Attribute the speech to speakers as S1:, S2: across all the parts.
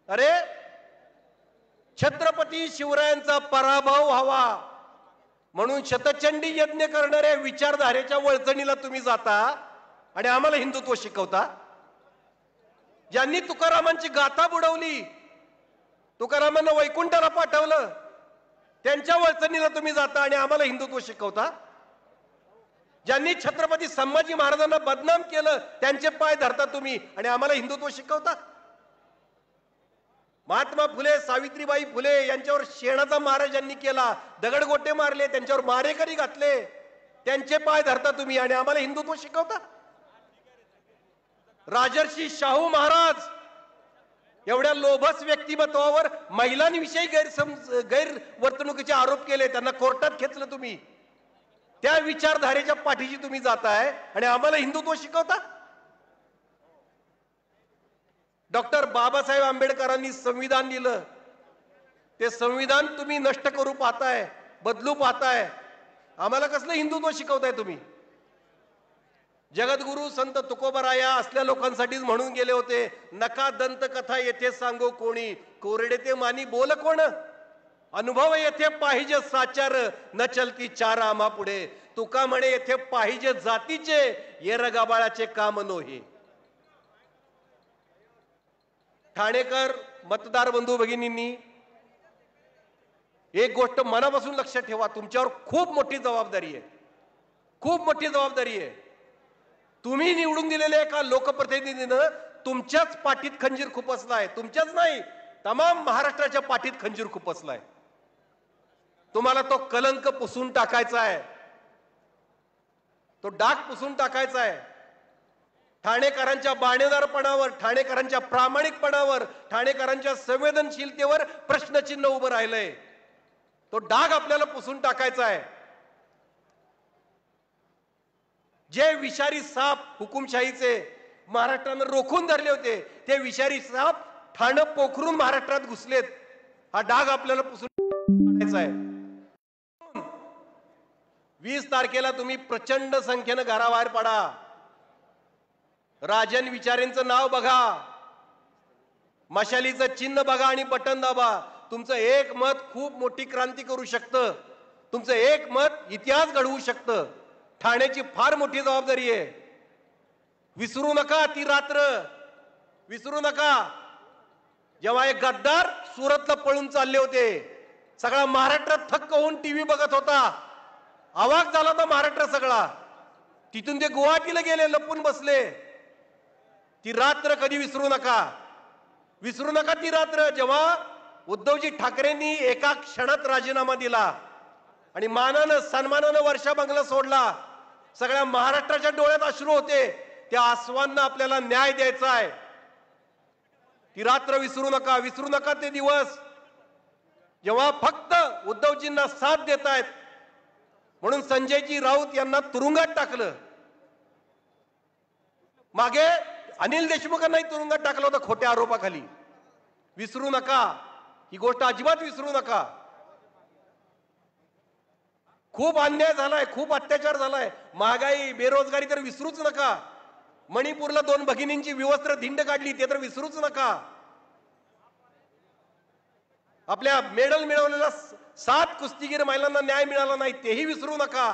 S1: अरे छत्रपती शिवरायांचा पराभव व्हावा म्हणून शतचंडी यज्ञ करणाऱ्या विचारधारेच्या वळचणीला तुम्ही जाता आणि आम्हाला हिंदुत्व शिकवता। ज्यांनी तुकारामांची गाथा बुडवली, तुकारामांना वैकुंठाला पाठवलं, त्यांच्या वळचणीला तुम्ही जाता आणि आम्हाला हिंदुत्व शिकवता। ज्यांनी छत्रपती संभाजी महाराजांना बदनाम केलं त्यांचे पाय धरता तुम्ही आणि आम्हाला हिंदुत्व शिकवता। महात्मा फुले, सावित्रीबाई फुले यांच्यावर शेणाचा मारा ज्यांनी केला, दगडगोटे मारले, त्यांच्यावर मारेकरी घातले, त्यांचे पाय धरता तुम्ही आणि आम्हाला हिंदुत्व शिकवता। राजर्षी शाहू महाराज एवढ्या लोभस व्यक्तिमत्वावर महिलांविषयी गैरवर्तणुकीचे आरोप केले, त्यांना कोर्टात खेचलं तुम्ही। त्या विचारधारेच्या पाठीशी तुम्ही जाताय आणि आम्हाला हिंदुत्व शिकवता। डॉक्टर बाबासाहेब आंबेडकरांनी संविधान दिलं, ते संविधान तुम्ही नष्ट करू पाहताय, बदलू पाहताय, आम्हाला कसलं हिंदुत्व शिकवताय तुम्ही। जगद्गुरु संत तुकोबराया असल्या लोकांसाठीच म्हणून गेले होते, नका दंत कथा येथे सांगो कोणी, कोरडे ते मानी बोल कोण, अनुभव येथे पाहिजे साचार, न चलती चार आम्हा पुढे, तुका म्हणे येथे पाहिजे जातीचे, ये रगाबाळाचे काम नोहे। ठाणेकर मतदार बंधू भगिनींनी एक गोष्ट मनापासून लक्षात ठेवा, तुमच्यावर खूप मोठी जबाबदारी आहे, खूप मोठी जबाबदारी आहे। तुम्ही निवडून दिलेल्या एका लोकप्रतिनिधीनं तुमच्याच पाठीत खंजीर खुपसलाय, तुमच्याच नाही तमाम महाराष्ट्राच्या पाठीत खंजीर खुपसलाय। तुम्हाला तो कलंक पुसून टाकायचा आहे, तो डाग पुसून टाकायचा आहे। ठाणेकरांच्या बाणेदारपणावर, ठाणेकरांच्या प्रामाणिकपणावर, ठाणेकरांच्या संवेदनशीलतेवर प्रश्नचिन्ह उभं राहिलंय, तो डाग आपल्याला पुसून टाकायचा आहे। जे विषारी साप हुकुमशाहीचे महाराष्ट्रानं रोखून धरले होते, ते विषारी साप ठाणे पोखरून महाराष्ट्रात घुसलेत, हा डाग आपल्याला पुसून टाकायचा आहे। 20 तारखेला तुम्ही प्रचंड संख्येनं घराबाहेर पडा, राजन विचारेंचं नाव बघा, मशालीचं चिन्ह बघा आणि बटन दाबा। तुमचं एक मत खूप मोठी क्रांती करू शकतं, तुमचं एक मत इतिहास घडवू शकतं। ठाण्याची फार मोठी जबाबदारी आहे, विसरू नका ती रात्र, विसरू नका जेव्हा एक गद्दार सुरतला पळून चालले होते, सगळा महाराष्ट्र थक्क होऊन टीव्ही बघत होता, अवाक झाला होता महाराष्ट्र सगळा, तिथून ते गुवाहाटीला गेले, लपून बसले। ती रात्र कधी विसरू नका, विसरू नका ती रात्र जेव्हा उद्धवजी ठाकरेंनी एका क्षणात राजीनामा दिला आणि मानानं सन्मानानं वर्षा बंगला सोडला। सगळ्या महाराष्ट्राच्या डोळ्यात अश्रू होते, त्या आसवांना आपल्याला न्याय द्यायचा आहे। ती रात्र विसरू नका, विसरू नका ते दिवस जेव्हा फक्त उद्धवजींना साथ देत आहेत म्हणून संजयजी राऊत यांना तुरुंगात टाकलं, मागे अनिल देशमुखांनाही तुरुंगात टाकलं होतं खोट्या आरोपाखाली। विसरू नका ही गोष्ट, अजिबात विसरू नका। खूप अन्याय झालाय, खूप अत्याचार झालाय, महागाई, बेरोजगारी तर विसरूच नका। मणिपूरला 2 भगिनींची विवस्त्र धिंड काढली, ते तर विसरूच नका। आपल्या मेडल मिळवलेल्या 7 कुस्तीगीर महिलांना न्याय मिळाला नाही, तेही विसरू नका,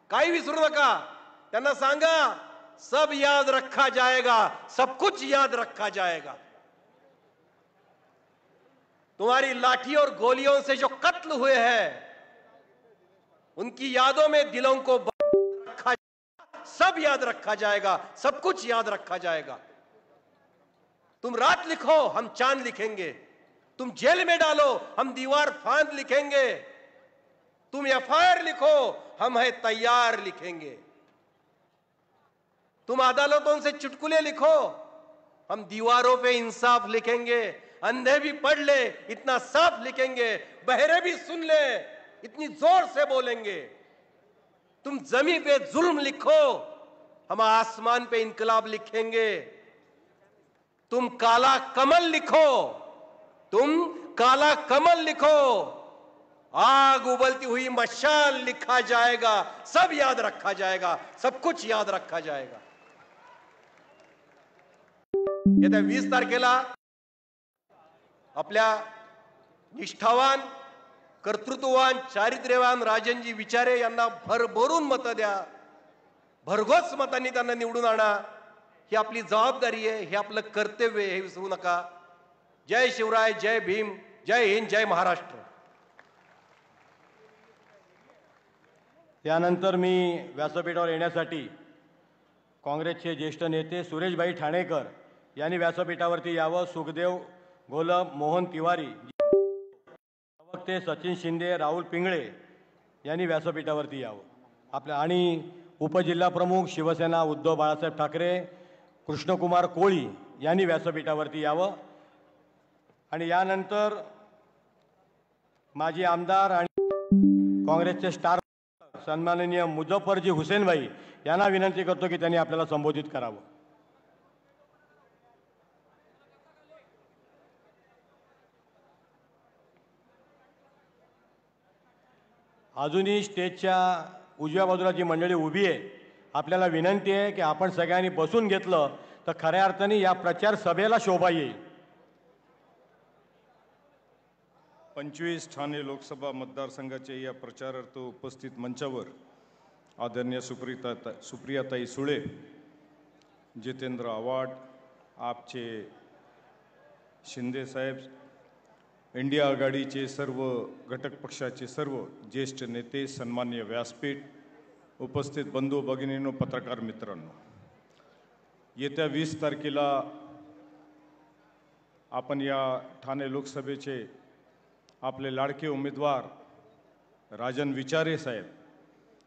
S1: काही विसरू नका। त्यांना सांगा सब याद रखा जाएगा, सब कुछ याद रखा जाएगा। तुम्हारी लाठी और गोलियों से जो कत्ल हुए हैं उनकी यादों में दिलों को रखा, सब याद रखा जाएगा, सब कुछ याद रखा जाएगा। तुम रात लिखो हम चांद लिखेंगे, तुम जेल में डालो हम दीवार फांद लिखेंगे, तुम एफआईआर लिखो हम है तैयार लिखेंगे, तुम अदालतों से चुटकुले लिखो हम दीवारों पे इंसाफ लिखेंगे, अंधे भी पढ़ ले इतना साफ लिखेंगे, बहरे भी सुन ले इतनी जोर से बोलेंगे। तुम जमीन पे जुल्म लिखो हम आसमान पे इनकलाब लिखेंगे, तुम काला कमल लिखो, तुम काला कमल लिखो, आग उबलती हुई मशाल लिखा जाएगा, सब याद रखा जाएगा, सब कुछ याद रखा जाएगा। येत्या 20 तारखेला आपल्या निष्ठावान, कर्तृत्ववान, चारित्र्यवान राजनजी विचारे यांना भरभरून मतं द्या, भरघोस मतांनी त्यांना निवडून आणा. ही आपली जबाबदारी आहे, हे आपलं कर्तव्य आहे, हे विसरू नका. जय शिवराय, जय भीम, जय हिंद, जय महाराष्ट्र.
S2: त्यानंतर मी व्यासपीठावर येण्यासाठी काँग्रेसचे ज्येष्ठ नेते सुरेशभाई ठाणेकर यांनी व्यासपीठावरती यावं. सुखदेव गोलम, मोहन तिवारी, प्रवक्ते सचिन शिंदे, राहुल पिंगळे यांनी व्यासपीठावरती यावं. आपल्या आणि उपजिल्हा प्रमुख शिवसेना उद्धव बाळासाहेब ठाकरे, कृष्णकुमार कोळी यांनी व्यासपीठावरती यावं. आणि यानंतर माजी आमदार आणि काँग्रेसचे स्टार सन्माननीय मुझफ्फरजी हुसेनभाई यांना विनंती करतो की त्यांनी आपल्याला संबोधित करावं. अजूनही स्टेजच्या उजव्या बाजूला जी मंडळी उभी आहे, आपल्याला विनंती आहे की आपण सगळ्यांनी बसून घेतलं तर खऱ्या अर्थाने या प्रचार सभेला शोभा येईल.
S3: 25 ठाणे लोकसभा मतदारसंघाच्या या प्रचारार्थ उपस्थित मंचावर आदरणीय सुप्रियाताई सुळे, जितेंद्र आव्हाड, आपचे शिंदे साहेब, इंडिया आघाडीचे सर्व घटक पक्षाचे सर्व ज्येष्ठ नेते, सन्माननीय व्यासपीठ, उपस्थित बंधू भगिनींनो, पत्रकार मित्रांनो, येत्या 20 तारखेला आपण या ठाणे लोकसभेचे आपले लाडके उमेदवार राजन विचारे साहेब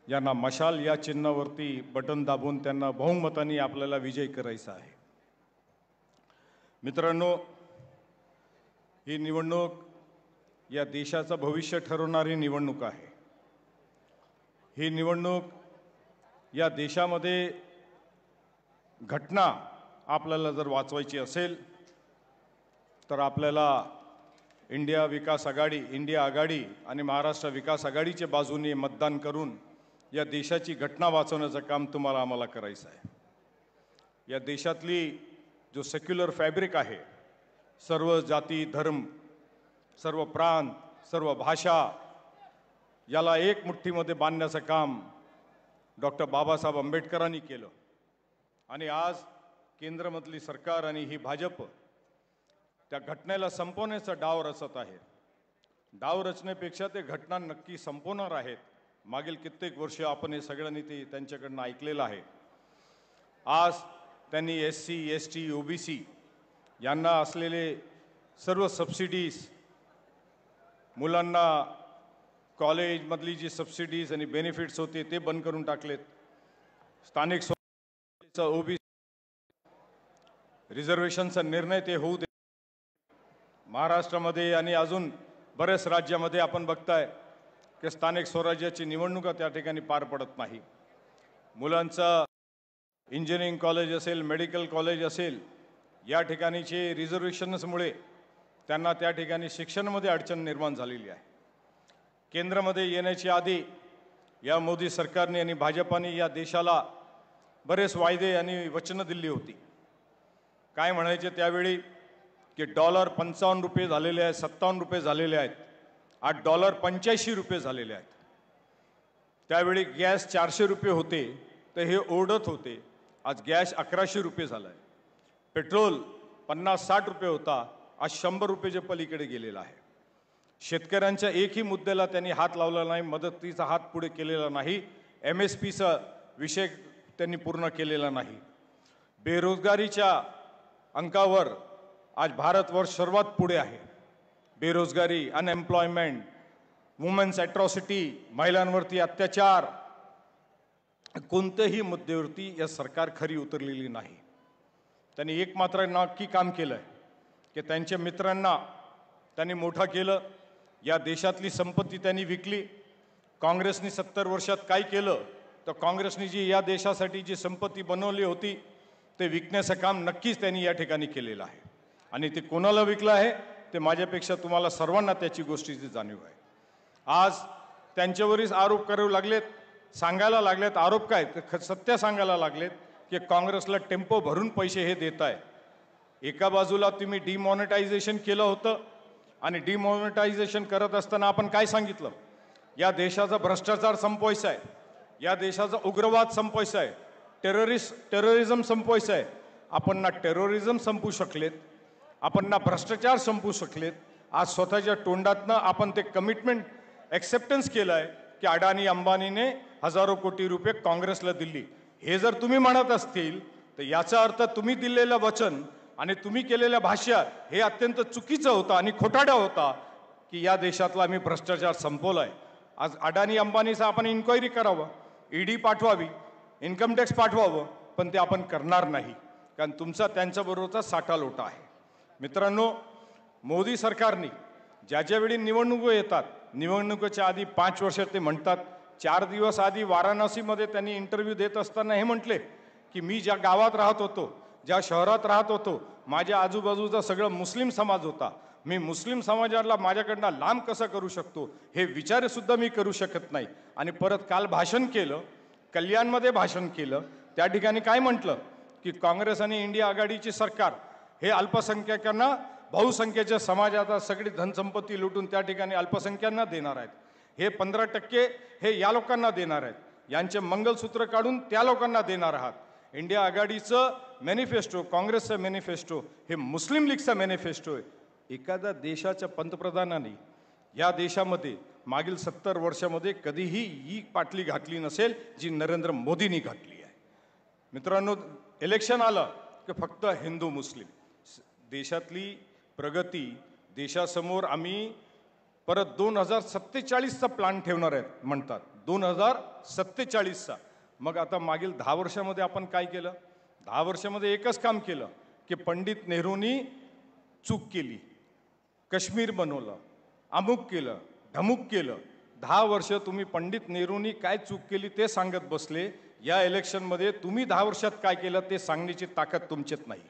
S3: यांना मशाल या चिन्हावरती बटन दाबून त्यांना बहुमताने आपल्याला विजयी करायचा आहे. मित्रांनो, ही निवडणूक या देशाचं भविष्य ठरवणारी निवडणूक आहे. ही निवडणूक या देशामध्ये घटना आपल्याला जर वाचवायची असेल तर आपल्याला इंडिया आघाडी आणि महाराष्ट्र विकास आघाडीच्या बाजूने मतदान करून या देशाची घटना वाचवण्याचं काम तुम्हाला आम्हाला करायचं आहे. या देशातली जो सेक्युलर फॅब्रिक आहे, सर्व जाती धर्म, सर्व प्रांत, सर्व भाषा याला एक मुठ्ठीमध्ये बांधण्याचं काम डॉक्टर बाबासाहेब आंबेडकरांनी केलं. आणि आज केंद्रामधली सरकार आणि ही भाजप त्या घटनेला संपवण्याचा डाव रचत आहे. डाव रचण्यापेक्षा ते घटना नक्की संपवणार आहेत. मागील कित्येक वर्ष आपण हे सगळ्यांनी ते त्यांच्याकडनं ऐकलेलं आहे. आज त्यांनी SC, ST, OBC यांना असलेले सर्व सबसिडीज, मुलांना कॉलेजमधली जी सबसिडीज आणि बेनिफिट्स होते ते बंद करून टाकलेत. स्थानिक स्वराज्याचा OBC रिझर्वेशनचा निर्णय ते होऊ दे. महाराष्ट्रामध्ये आणि अजून बऱ्याच राज्यामध्ये आपण बघताय की स्थानिक स्वराज्याची निवडणुका त्या ठिकाणी पार पडत नाही. मुलांचं इंजिनिअरिंग कॉलेज असेल, मेडिकल कॉलेज असेल, या ठिकाणीचे रिझर्वेशन्समुळे त्यांना त्या ठिकाणी शिक्षणामध्ये अडचण निर्माण झालेली आहे. केंद्रामध्ये येण्याच्या आधी या मोदी सरकारने आणि भाजपाने या देशाला बरेच वायदे आणि वचनं दिली होती. काय म्हणायचे त्यावेळी की डॉलर 55 रुपये झालेले आहेत, 57 रुपये झालेले आहेत, आज डॉलर 85 रुपये झालेले आहेत. त्यावेळी गॅस 400 रुपये होते तर हे ओरडत होते. आज गॅस 1100 रुपये झाला आहे. पेट्रोल 50-60 रुपये होता, आज 100 रुपयेच्या पलीकडे गेलेला आहे. शेतकऱ्यांच्या एकही मुद्द्याला त्यांनी हात लावला नाही, मदतीचा हात पुढे केलेला नाही. MSPचा विषय त्यांनी पूर्ण केलेला नाही. बेरोजगारीच्या अंकावर आज भारतवर्ष सर्वात पुढे आहे. बेरोजगारी, अनएम्प्लॉयमेंट, वुमन्स ॲट्रॉसिटी, महिलांवरती अत्याचार, कोणत्याही मुद्द्यावरती या सरकार खरी उतरलेली नाही. त्यांनी एक मात्र नक्की काम केलं आहे की त्यांच्या मित्रांना त्यांनी मोठं केलं. या देशातली संपत्ती त्यांनी विकली. काँग्रेसने 70 वर्षात काय केलं तर काँग्रेसने जी या देशासाठी जी संपत्ती बनवली होती ते विकण्याचं काम नक्कीच त्यांनी या ठिकाणी केलेलं आहे. आणि ते कोणाला विकलं आहे ते माझ्यापेक्षा तुम्हाला सर्वांना त्याची गोष्टीची जाणीव आहे. आज त्यांच्यावरच आरोप करू लागलेत, सांगायला लागलेत. आरोप काय सत्य सांगायला लागलेत की काँग्रेसला टेम्पो भरून पैसे हे देत आहे. एका बाजूला तुम्ही डिमॉनिटायझेशन केलं होतं, आणि डिमॉनिटायझेशन करत असताना आपण काय सांगितलं? या देशाचा भ्रष्टाचार संपवायचा आहे, या देशाचा उग्रवाद संपवायचा आहे, टेररिझम संपवायचं आहे. आपण ना टेररिझम संपवू शकलेत, आपण ना भ्रष्टाचार संपवू शकलेत. आज स्वतःच्या तोंडातनं आपण ते कमिटमेंट ॲक्सेप्टन्स केलं आहे की अडाणी अंबानीने हजारो कोटी रुपये काँग्रेसला दिली. हे जर तुम्ही म्हणत असतील तर याचा अर्थ तुम्ही दिलेलं वचन आणि तुम्ही केलेल्या भाष्य हे अत्यंत चुकीचं होतं आणि खोटारडा होता की या देशातला आम्ही भ्रष्टाचार संपवला आहे. आज अडाणी अंबानीचा आपण इन्क्वायरी करावं, ईडी पाठवावी, इन्कम टॅक्स पाठवावं, पण ते आपण करणार नाही, कारण तुमचा त्यांच्याबरोबरचा साठा लोटा आहे. मित्रांनो, मोदी सरकारने ज्या ज्यावेळी निवडणुका येतात, निवडणुकीच्या आधी 5 वर्ष ते म्हणतात, 4 दिवस आधी वाराणसीमध्ये त्यांनी इंटरव्ह्यू देत असताना हे म्हटले की मी ज्या गावात राहत होतो, ज्या शहरात राहत होतो, माझ्या आजूबाजूचा सगळं मुस्लिम समाज होता, मी मुस्लिम समाजाला माझ्याकडनं लांब कसं करू शकतो हे विचारसुद्धा मी करू शकत नाही. आणि परत काल भाषण केलं, कल्याणमध्ये भाषण केलं, त्या ठिकाणी काय म्हटलं की काँग्रेस आणि इंडिया आघाडीची सरकार हे अल्पसंख्याकांना, बहुसंख्येच्या समाजाचा सगळी धनसंपत्ती लुटून त्या ठिकाणी अल्पसंख्यांना देणार आहेत. हे 15% हे या लोकांना देणार आहेत, यांचे मंगलसूत्र काढून त्या लोकांना देणार आहात. इंडिया आघाडीचं मॅनिफेस्टो, काँग्रेसचं मॅनिफेस्टो हे मुस्लिम लीगचा मॅनिफेस्टो आहे. एखाद्या देशाच्या पंतप्रधानांनी या देशामध्ये मागील 70 वर्षामध्ये कधीही ही पाटली घातली नसेल जी नरेंद्र मोदींनी घातली आहे. मित्रांनो, इलेक्शन आलं की फक्त हिंदू मुस्लिम. देशातली प्रगती, देशासमोर आम्ही परत 2047चा प्लॅन ठेवणार आहेत म्हणतात, 2047चा. मग आता मागील 10 वर्षामध्ये आपण काय केलं? 10 वर्षामध्ये एकच काम केलं की पंडित नेहरूंनी चूक केली, काश्मीर बनवलं, अमुक केलं, ढमुक केलं. 10 वर्ष तुम्ही पंडित नेहरूंनी काय चूक केली ते सांगत बसले. या इलेक्शनमध्ये तुम्ही 10 वर्षात काय केलं ते सांगण्याची ताकद तुमच्यात नाही.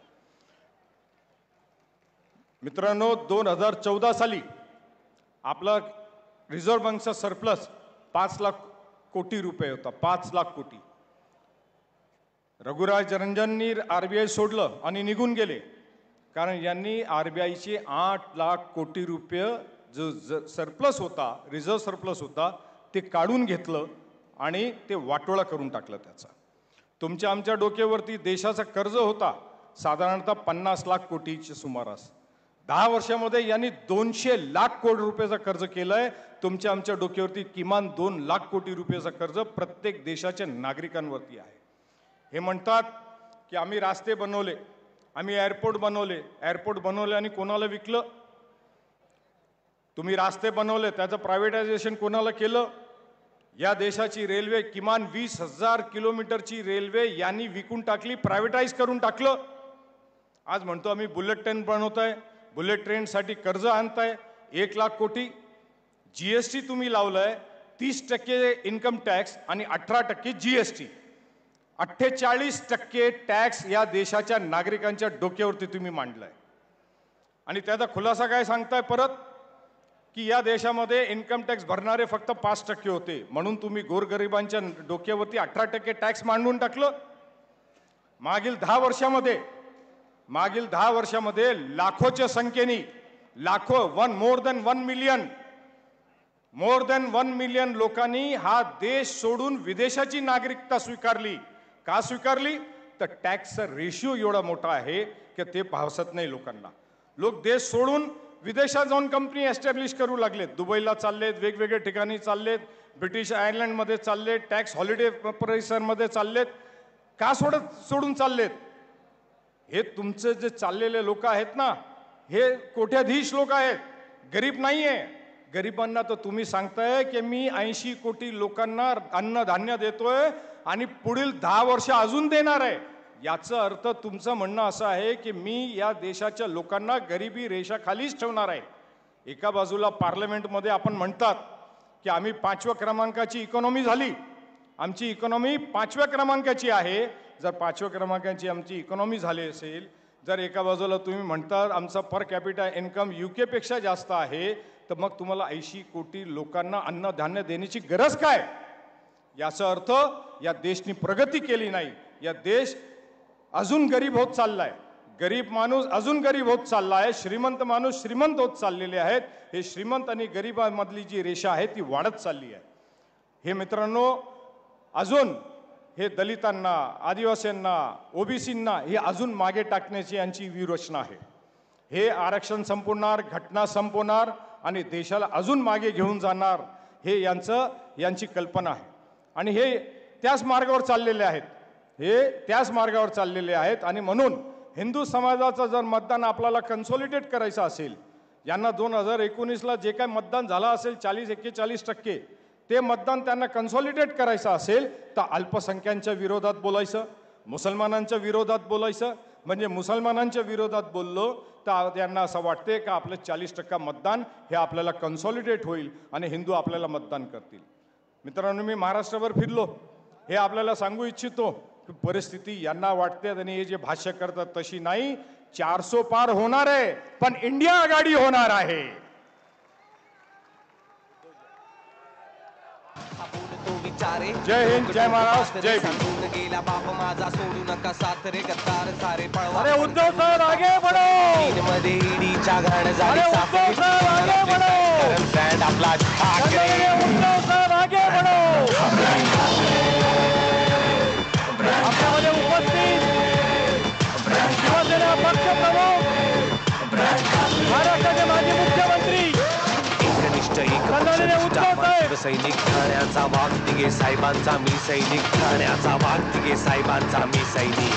S3: मित्रांनो, 2014 साली आपला रिझर्व्ह बँकचा सरप्लस 5 लाख कोटी रुपये होता, 5 लाख कोटी. रघुराज रंजननी RBI सोडलं आणि निघून गेले, कारण यांनी RBIचे 8 लाख कोटी रुपये जो सरप्लस होता, रिझर्व्ह सरप्लस होता, ते काढून घेतलं आणि ते वाटोळा करून टाकलं त्याचा. तुमच्या आमच्या डोक्यावरती देशाचा कर्ज होता साधारणतः 50 लाख कोटीच्या सुमारास. 10 वर्षामध्ये यांनी 200 लाख कोटी रुपयाचं कर्ज केलंय. तुमच्या आमच्या डोक्यावरती किमान 2 लाख कोटी रुपयाचं कर्ज प्रत्येक देशाच्या नागरिकांवरती आहे. हे म्हणतात की आम्ही रस्ते बनवले, आम्ही एअरपोर्ट बनवले आणि कोणाला विकलं? तुम्ही रस्ते बनवले, त्याचं प्रायव्हेटायझेशन कोणाला केलं? या देशाची रेल्वे, किमान 20,000 किलोमीटरची रेल्वे यांनी विकून टाकली, प्रायव्हेटाईज करून टाकलं. आज म्हणतो आम्ही बुलेट ट्रेन बनवतोय, बुलेट ट्रेनसाठी कर्ज आणताय 1 लाख कोटी. GST तुम्ही लावलंय 30% इन्कम टॅक्स आणि 18% GST. 48% टॅक्स या देशाच्या नागरिकांच्या डोक्यावरती तुम्ही मांडलाय. आणि त्याचा खुलासा काय सांगताय परत की या देशामध्ये इन्कम टॅक्स भरणारे फक्त 5% होते, म्हणून तुम्ही गोरगरिबांच्या डोक्यावरती 18% टॅक्स मांडून टाकलं. मागील 10 वर्षामध्ये लाखोच्या संख्येने, मोर दॅन 1 मिलियन लोकांनी हा देश सोडून विदेशाची नागरिकता स्वीकारली. का स्वीकारली? तर टॅक्सचा रेशिओ एवढा मोठा आहे की ते भावसत नाही लोकांना. लोक देश सोडून विदेशात जाऊन कंपनी एस्टॅब्लिश करू लागलेत, दुबईला चाललेत, वेगवेगळ्या ठिकाणी चाललेत, ब्रिटिश आयर्लंडमध्ये चाललेत, टॅक्स हॉलिडे परिसरमध्ये चाललेत. का सोडून चाललेत? हे तुमचे जे चाललेले लोक आहेत ना, हे कोट्याधीश लोक आहेत, गरीब नाही आहे. गरिबांना तर तुम्ही सांगताय की मी 80 कोटी लोकांना अन्नधान्य देतोय आणि पुढील 10 वर्ष अजून देणार आहे. याचा अर्थ तुमचं म्हणणं असं आहे की मी या देशाच्या लोकांना गरिबी रेषाखालीच ठेवणार आहे. एका बाजूला पार्लमेंटमध्ये आपण म्हणतात की आम्ही 5व्या क्रमांकाची इकॉनॉमी झाली, आमची इकॉनॉमी 5व्या क्रमांकाची आहे. जर 5व्या क्रमांकाची आमची इकॉनॉमी झाली असेल, जर एका बाजूला तुम्ही म्हणतात आमचा पर कॅपिटा इन्कम UK पेक्षा जास्त आहे, तर मग तुम्हाला 80 कोटी लोकांना अन्नधान्य देण्याची गरज काय? याचा अर्थ या देशाने प्रगती केली नाही, या देश अजून गरीब होत चाललाय. गरीब माणूस अजून गरीब होत चालला आहे, श्रीमंत माणूस श्रीमंत होत चाललेले आहेत. हे श्रीमंत आणि गरिबांमधली जी रेषा आहे ती वाढत चालली आहे. हे मित्रांनो, अजून हे दलितांना, आदिवासींना, ओबीसींना हे अजून मागे टाकण्याची यांची व्यूहरचना आहे. हे आरक्षण संपवणार, घटना संपवणार आणि देशाला अजून मागे घेऊन जाणार, हे यांची कल्पना आहे. आणि हे त्याच मार्गावर चाललेले आहेत, हे त्याच मार्गावर चाललेले आहेत. आणि म्हणून हिंदू समाजाचं जर मतदान आपल्याला कन्सॉलिडेट करायचं असेल, यांना 2019ला जे काय मतदान झालं असेल 40-41%, ते मतदान त्यांना कन्सॉलिडेट करायचं असेल तर अल्पसंख्यांच्या विरोधात बोलायचं, मुसलमानांच्या विरोधात बोलायचं. म्हणजे मुसलमानांच्या विरोधात बोललो तर त्यांना असं वाटते का आपलं 40% मतदान हे आपल्याला कन्सॉलिडेट होईल आणि हिंदू आपल्याला मतदान करतील. मित्रांनो, मी महाराष्ट्रभर फिरलो, हे आपल्याला सांगू इच्छितो की परिस्थिती यांना वाटते आणि हे जे भाष्य करतात तशी नाही. 400 पार होणार आहे, पण इंडिया आघाडी होणार आहे. जय हिंद, जय महाराष्ट्र, जय भीम.
S4: गेला बाप माझा सोडू नका साथ रे गद्दार सारे पळवा.
S2: अरे उद्धव साहेब आगे बढ़ो.
S4: मध्ये ईडीच्या घाण झाली.
S2: अरे उद्धव साहेब आगे बढ़ो.
S4: ब्रँड आपला ठाकरे.
S2: उद्धव साहेब आगे बढ़ो. आपल्यामध्ये उपस्थित शिवसेना पक्ष प्रमुख, महाराष्ट्राचे माजी मुख्यमंत्री
S4: सैनिक ठाण्याचा वाघ तिघे साहेबांचा मी सैनिक. ठाण्याचा वाघ तिघे साहेबांचा मी सैनिक.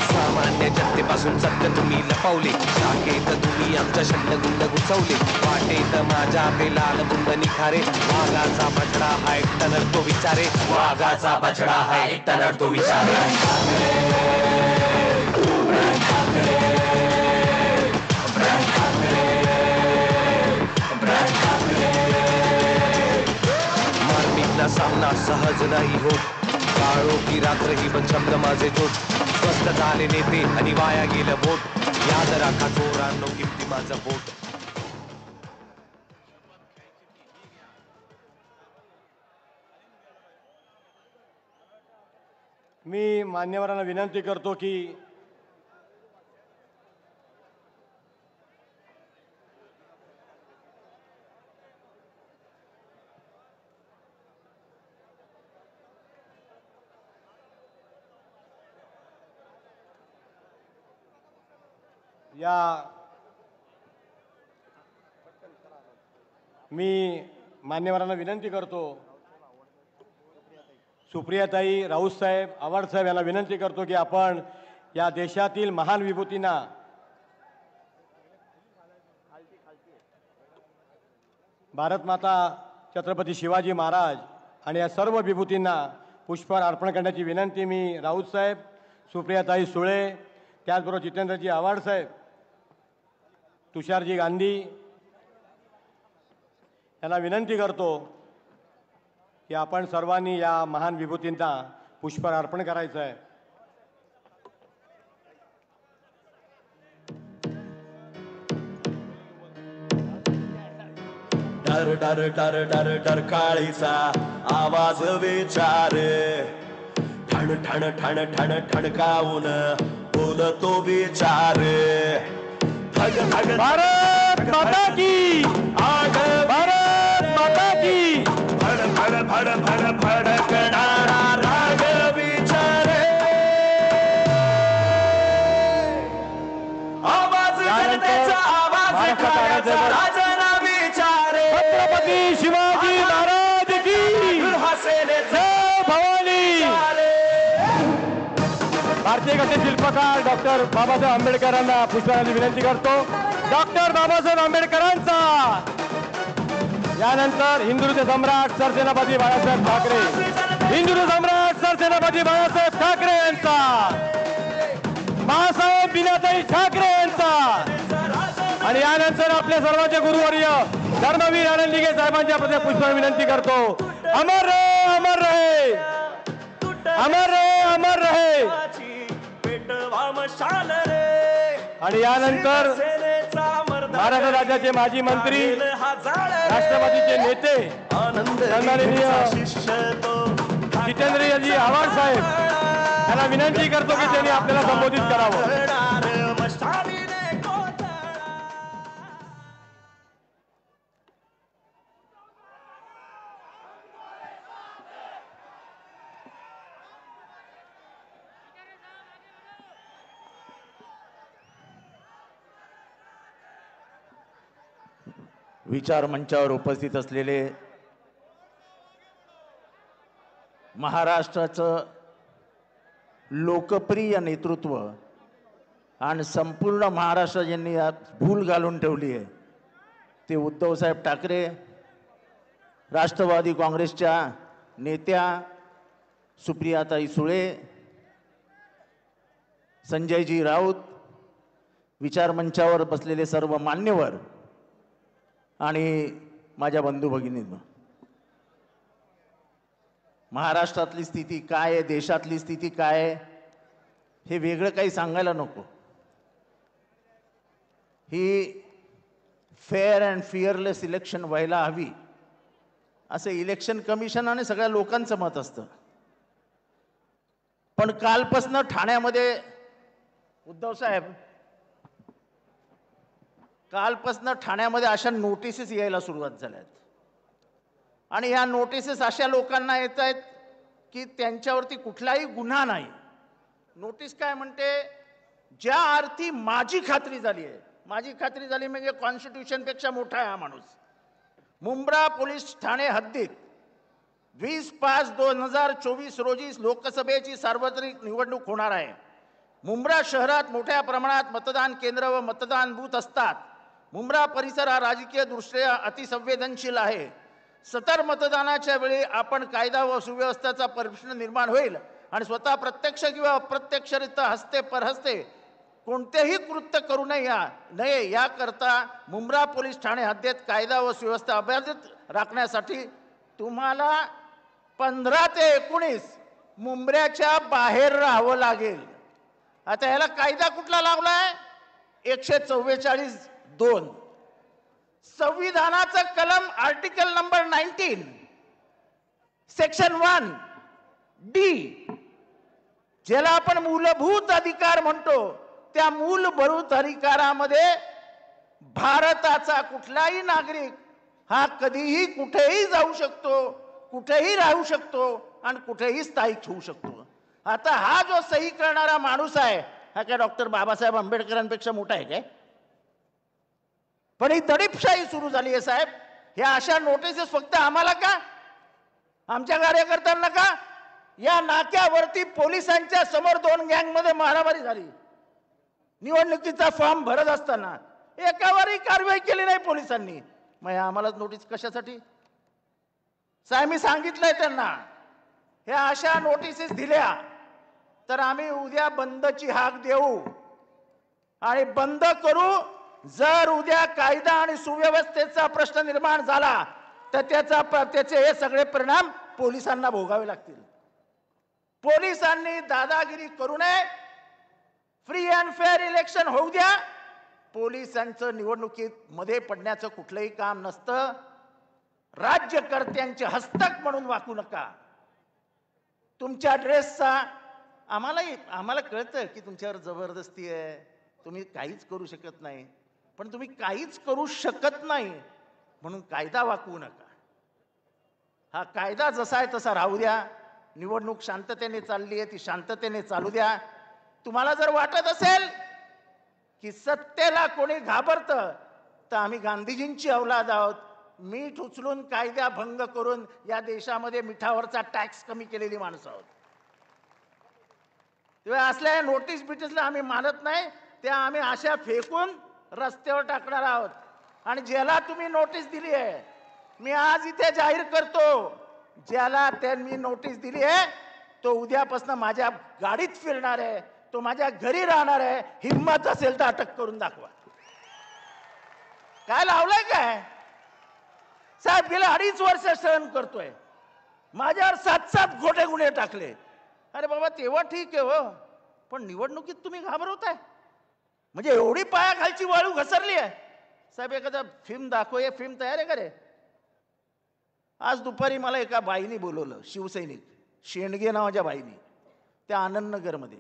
S4: सामान्य जनतेपासून सत्य तुम्ही लपवले, शाखेत तुम्ही आमच्या शंडगुंड घुसवले. वाटेत माझ्या ते लाल गुंड निखारे. वाघाचा बछडा हा एकटा नडतो विचारे. वाघाचा बछडा हा एकटा नडतो विचारे. सामना सहज नाही होत. काळो की रात्र ही पण शब्द माझे जोड. स्वस्त झाले नेते आणि वाया गेलं बोट. याद राखा चोरांनो किमती माझं बोट.
S2: मी मान्यवरांना विनंती करतो की मान्यवरांना विनंती करतो, सुप्रियाताई राऊत साहेब, आव्हाड साहेब यांना विनंती करतो की आपण या देशातील महान विभूतींना भारतमाता छत्रपती शिवाजी महाराज आणि या सर्व विभूतींना पुष्पहार अर्पण करण्याची विनंती मी राऊत साहेब, सुप्रियाताई सुळे, त्याचबरोबर जितेंद्रजी आव्हाड साहेब, तुषारजी गांधी यांना विनंती करतो की आपण सर्वांनी या महान विभूतींना पुष्पहार अर्पण करायचं आहे.
S5: डर डर डर डर डर काळीचा आवाज विचार. ठण ठण ठण ठण ठणकावून बोलतो विचार.
S2: भारत माता की, भारत माता की.
S5: फड फड फड फड फडकणारा राग विचारे. आवाज जनतेचा, आवाज काळाचा, राजना विचारे.
S2: छत्रपती शिवाजी महाराज की जय भवानी. भारतीय घटने शिल्पकार डॉक्टर बाबासाहेब आंबेडकरांना पुष्पहाराची विनंती करतो. डॉक्टर बाबासाहेब आंबेडकरांचा, यानंतर हिंदुत्व सम्राट सरसेनापती बाळासाहेब ठाकरे, हिंदुत्व सम्राट सरसेनापती बाळासाहेब ठाकरे यांचा, बाळासाहेब बिनाताई ठाकरे यांचा आणि यानंतर आपल्या सर्वांचे गुरुवर्य धर्मवीर आनंद दिघे साहेबांच्या प्रति पुष्पहार विनंती करतो. अमर रहे, अमर रहे, अमर रहे, अमर रहे. आणि यानंतर महाराष्ट्र राज्याचे माजी मंत्री, राष्ट्रवादीचे नेते सन्माननीय जितेंद्रजी आव्हाड साहेब त्यांना विनंती करतो की त्यांनी आपल्याला संबोधित करावं.
S5: मशालीने कोसळला.
S6: विचार मंचावर उपस्थित असलेले महाराष्ट्राचं लोकप्रिय नेतृत्व आणि संपूर्ण महाराष्ट्र ज्यांनी यात भूल घालून ठेवली आहे ते उद्धवसाहेब ठाकरे, राष्ट्रवादी काँग्रेसच्या नेत्या सुप्रियाताई सुळे, संजयजी राऊत, विचार मंचावर बसलेले सर्व मान्यवर आणि माझ्या बंधू भगिनींनो, महाराष्ट्रातली स्थिती काय आहे, देशातली स्थिती काय आहे हे वेगळं काही सांगायला नको. ही फेअर अँड फिअरलेस इलेक्शन व्हायला हवी असं इलेक्शन कमिशन आणि सगळ्या लोकांचं मत असतं. पण कालपासून ठाण्यामध्ये उद्धव साहेब कालपासून ठाण्यामध्ये अशा नोटिसेस यायला सुरुवात झाल्यात आणि या नोटिसेस अशा लोकांना येत आहेत की त्यांच्यावरती कुठलाही गुन्हा नाही. नोटीस काय म्हणते, ज्या अर्थी माझी खात्री झाली आहे, माझी खात्री झाली म्हणजे कॉन्स्टिट्यूशनपेक्षा मोठा आहे हा माणूस. मुंब्रा पोलीस ठाणे हद्दीत 20/5/2024 रोजी लोकसभेची सार्वत्रिक निवडणूक होणार आहे. मुंब्रा शहरात मोठ्या प्रमाणात मतदान केंद्र व मतदान बूथ असतात. मुंब्रा परिसर हा राजकीय दृष्ट्या अतिसंवेदनशील आहे. सतर मतदानाच्या वेळी आपण कायदा व सुव्यवस्थेचा प्रश्न निर्माण होईल आणि स्वतः प्रत्यक्ष किंवा अप्रत्यक्षरित्या हस्ते परहस्ते कोणतेही कृत्य करू नये याकरता मुंब्रा पोलीस ठाणे हद्दीत कायदा व सुव्यवस्था अबाधित राखण्यासाठी तुम्हाला 15 ते 19 मुंब्र्याच्या बाहेर राहावं लागेल. आता ह्याला कायदा कुठला लावलाय? 144(2) संविधानाचं कलम आर्टिकल नंबर 19 सेक्शन 1D, ज्याला आपण मूलभूत अधिकार म्हणतो, त्या मूलभूत अधिकारामध्ये भारताचा कुठलाही नागरिक हा कधीही कुठेही जाऊ शकतो, कुठेही राहू शकतो आणि कुठेही स्थायिक होऊ शकतो. आता हा जो सही करणारा माणूस आहे हा काय डॉक्टर बाबासाहेब आंबेडकरांपेक्षा मोठा आहे काय? पण ही दडपशाही सुरू झाली आहे साहेब. ह्या अशा नोटिसेस फक्त आम्हाला का, आमच्या कार्यकर्त्यांना का? या नाक्यावरती पोलिसांच्या समोर 2 गँगमध्ये मारामारी झाली. निवडणुकीचा फॉर्म भरत असताना एकावरही कारवाई केली नाही पोलिसांनी. मग आम्हाला नोटीस कशासाठी साहेब? मी सांगितलंय त्यांना, ह्या अशा नोटिसेस दिल्या तर आम्ही उद्या बंदची हाक देऊ आणि बंद करू. जर उद्या कायदा आणि सुव्यवस्थेचा प्रश्न निर्माण झाला तर त्याचे हे सगळे परिणाम पोलिसांना भोगावे लागतील. पोलिसांनी दादागिरी करू नये. फ्री अँड फेअर इलेक्शन होऊ द्या. पोलिसांचं निवडणुकीत मध्ये पडण्याचं कुठलंही काम नसतं. राज्यकर्त्यांचे हस्तक म्हणून वाकू नका. तुमच्या ड्रेसचा आम्हाला कळतं की तुमच्यावर जबरदस्ती आहे, तुम्ही काहीच करू शकत नाही, पण तुम्ही काहीच करू शकत नाही म्हणून कायदा वाकवू नका. हा कायदा जसा आहे तसा राहू द्या. निवडणूक शांततेने चालली आहे, ती शांततेने चालू द्या. तुम्हाला जर वाटत असेल की सत्तेला कोणी घाबरतं तर आम्ही गांधीजींची औलाद आहोत. मीठ उचलून कायदा भंग करून या देशामध्ये मिठावरचा टॅक्स कमी केलेली माणसं आहोत. तेव्हा असल्या नोटीस बिटीसला आम्ही मानत नाही. त्या आम्ही अशा फेकून रस्त्यावर टाकणार आहोत. आणि ज्याला तुम्ही नोटीस दिली आहे, मी आज इथे जाहीर करतो, ज्याला त्यांनी नोटीस दिली आहे तो उद्यापासून माझ्या गाडीत फिरणार आहे, तो माझ्या घरी राहणार आहे. हिम्मत असेल तर अटक करून दाखवा. काय लावलंय काय साहेब? गेले 2.5 वर्ष सहन करतोय. माझ्यावर 7 खोटे गुन्हे टाकले. अरे बाबा तेव्हा ठीक आहे हो, पण निवडणुकीत तुम्ही घाबरवताय म्हणजे एवढी पायाखालची वाळू घसरली आहे. साहेब एखादा फिल्म दाखव, हे फिल्म तयार आहे का रे? आज दुपारी मला एका बाईनी बोलवलं, शिवसैनिक शेंडगे नावाच्या बाईनी. त्या आनंदनगरमध्ये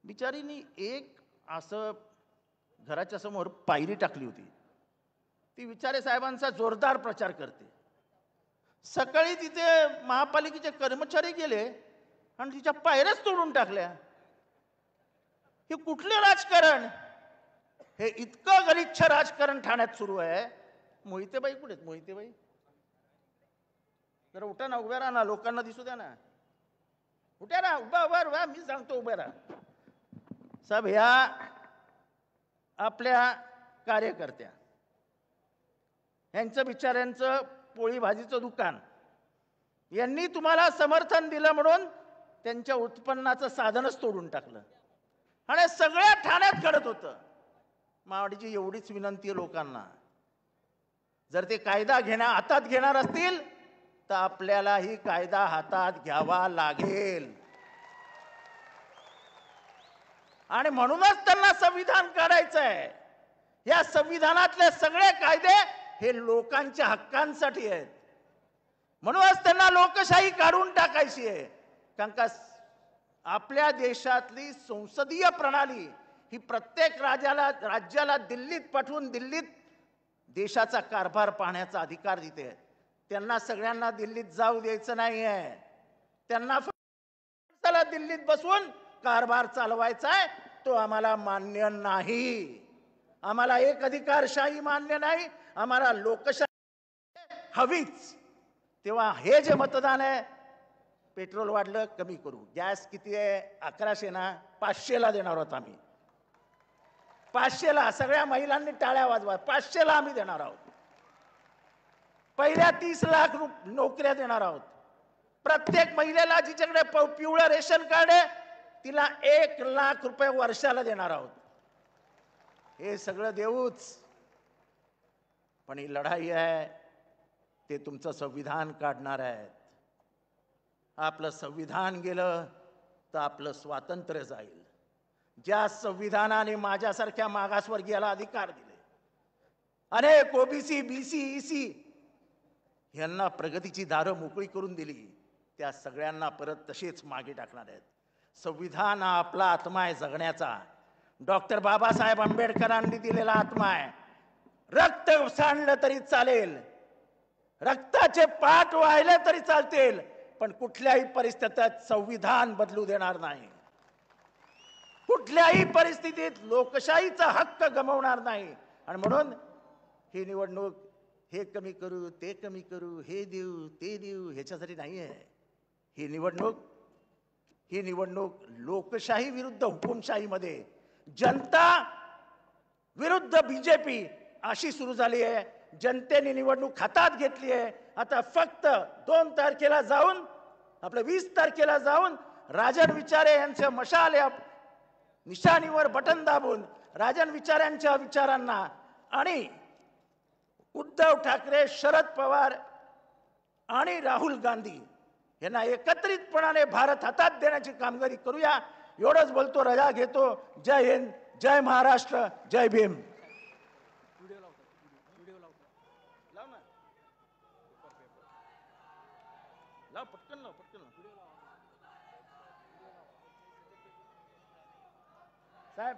S6: बिचारीनी एक असं घराच्या समोर पायरी टाकली होती. ती विचारे साहेबांचा जोरदार प्रचार करते. सकाळी तिथे महापालिकेचे कर्मचारी गेले आणि तिच्या पायऱ्याच तोडून टाकल्या. हे कुठले राजकारण? हे इतकं गलिच्छ राजकारण ठाण्यात सुरू आहे. मोहितेबाई कुठे आहेत? मोहितेबाई जरा उठा ना, उभ्या राहा ना, लोकांना दिसू द्या ना. उठ्या ना, उभा मी सांगतो उभ्या राहा. साहेब, ह्या आपल्या कार्यकर्त्या यांचं बिचाऱ्यांचं पोळी भाजीचं दुकान, यांनी तुम्हाला समर्थन दिलं म्हणून त्यांच्या उत्पन्नाचं साधनच तोडून टाकलं आणि सगळ्या ठाण्यात घडत होतं. मावडीची एवढीच विनंती आहे लोकांना, जर ते कायदा हातात घेणार असतील तर आपल्यालाही कायदा हातात घ्यावा लागेल. आणि म्हणूनच त्यांना संविधान काढायचं आहे. या संविधानातले सगळे कायदे हे लोकांच्या हक्कांसाठी आहेत. म्हणूनच त्यांना लोकशाही काढून टाकायची आहे. कारण का आपल्या देशातली संसदीय प्रणाली ही प्रत्येक राज्याला दिल्लीत पाठवून दिल्लीत देशाचा कारभार पाहण्याचा अधिकार देते. त्यांना सगळ्यांना दिल्लीत जाऊ द्यायचं नाही आहे. त्यांना दिल्लीत बसून कारभार चालवायचा आहे. तो आम्हाला मान्य नाही. आम्हाला एक अधिकारशाही मान्य नाही. आम्हाला लोकशाही हवीच. तेव्हा हे जे मतदान आहे, पेट्रोल वाढलं कमी करू. गॅस किती आहे? 1100 ना, 500ला देणार आहोत आम्ही. 500ला सगळ्या महिलांनी टाळ्या वाजवा. 500ला आम्ही देणार आहोत. पहिल्या 30 लाख नोकऱ्या देणार आहोत. प्रत्येक महिलेला जिच्याकडे पिवळं रेशन कार्ड आहे तिला 1 लाख रुपये वर्षाला देणार आहोत. हे सगळं देऊच, पण ही लढाई आहे ते तुमचं संविधान काढणार आहेत. आपलं संविधान गेलं तर आपलं स्वातंत्र्य जाईल. ज्या संविधानाने माझ्यासारख्या मागासवर्गीयाला अधिकार दिले, अनेक ओबीसी, बीसी, ईसी यांना प्रगतीची दारं मोकळी करून दिली, त्या सगळ्यांना परत तसेच मागे टाकणार आहेत. संविधान हा आपला आत्मा आहे जगण्याचा. डॉक्टर बाबासाहेब आंबेडकरांनी दिलेला आत्मा आहे. रक्त सांडलं तरी चालेल, रक्ताचे पाठ वाहिले तरी चालतील, पण कुठल्याही परिस्थितीत संविधान बदलू देणार नाही. कुठल्याही परिस्थितीत लोकशाहीचा हक्क गमावणार नाही. आणि म्हणून ही निवडणूक हे कमी करू, ते कमी करू, हे देऊ, ते देऊ ह्याच्यासाठी नाही आहे. ही निवडणूक लोकशाही विरुद्ध हुकुमशाहीमध्ये, जनता विरुद्ध बीजेपी अशी सुरू झाली आहे. जनतेने निवडणूक हातात घेतली आहे. आता फक्त 2 तारखेला जाऊन, आपलं 20 तारखेला जाऊन राजन विचारे यांच्या मशाल या निशाणीवर बटन दाबून राजन विचाऱ्यांच्या विचारांना आणि उद्धव ठाकरे, शरद पवार आणि राहुल गांधी यांना एकत्रितपणाने भारत हातात देण्याची कामगिरी करूया. एवढंच बोलतो, रजा घेतो. जय हिंद, जय महाराष्ट्र, जय भीम. साहेब,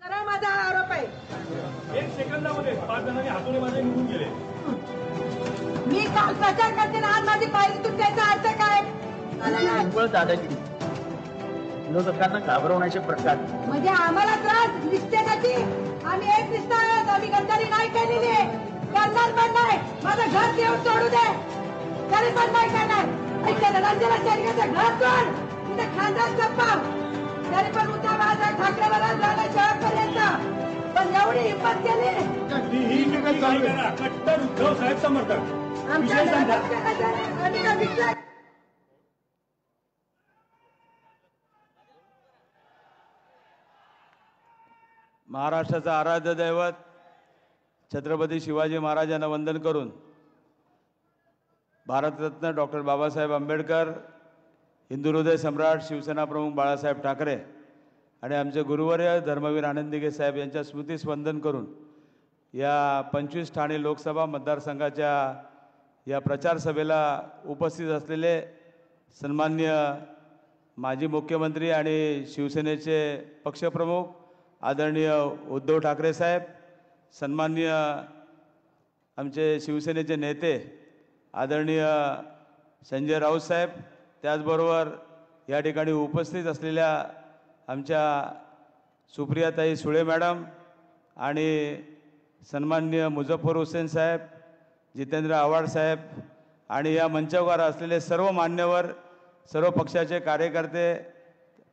S5: जरा माझा आरोप आहे.
S7: 1 सेकंदामध्ये 5 जणांनी हातोडे माझे निघून गेले.
S5: मी काल प्रचार करते ना, आज माझी पायरी तुटायचा अर्थ काय?
S6: दादागिरी, विरोधकांना घाबरवण्याचे प्रकार.
S5: म्हणजे आम्हाला त्रास निष्ठेसाठी. आम्ही एक निष्ठा आहोत. आम्ही गद्दारी नाही केलेली आहे, करणार पण नाही. माझं घर देऊन सोडू दे तरी पण नाही करणार. रंजना शेळकेचं घर सोड, तिथे खानदान संपाव, तरी पण उद्या माझा ठाकरेला झाला शेवटपर्यंत. पण एवढी हिंमत केली.
S7: कट्टर उद्धव साहेब समर्थक.
S5: आमच्या
S2: महाराष्ट्राचं आराध्य दैवत छत्रपती शिवाजी महाराजांना वंदन करून भारतरत्न डॉक्टर बाबासाहेब आंबेडकर, हिंदू हृदय सम्राट, शिवसेना प्रमुख बाळासाहेब ठाकरे आणि आमचे गुरुवर्य धर्मवीर आनंद दिघे साहेब यांच्या स्मृतीस वंदन करून या 25 ठाणे लोकसभा मतदारसंघाच्या या प्रचार सभेला उपस्थित असलेले
S8: सन्माननीय माजी मुख्यमंत्री आणि शिवसेनेचे पक्षप्रमुख आदरणीय उद्धव ठाकरे साहेब, सन्माननीय आमचे शिवसेनेचे नेते आदरणीय संजय राऊत साहेब, त्याचबरोबर या ठिकाणी उपस्थित असलेल्या आमच्या सुप्रियाताई सुळे मॅडम आणि सन्माननीय मुझफ्फर हुसेन साहेब, जितेंद्र आव्हाड साहेब आणि या मंचावर असलेले सर्व मान्यवर, सर्व पक्षाचे कार्यकर्ते,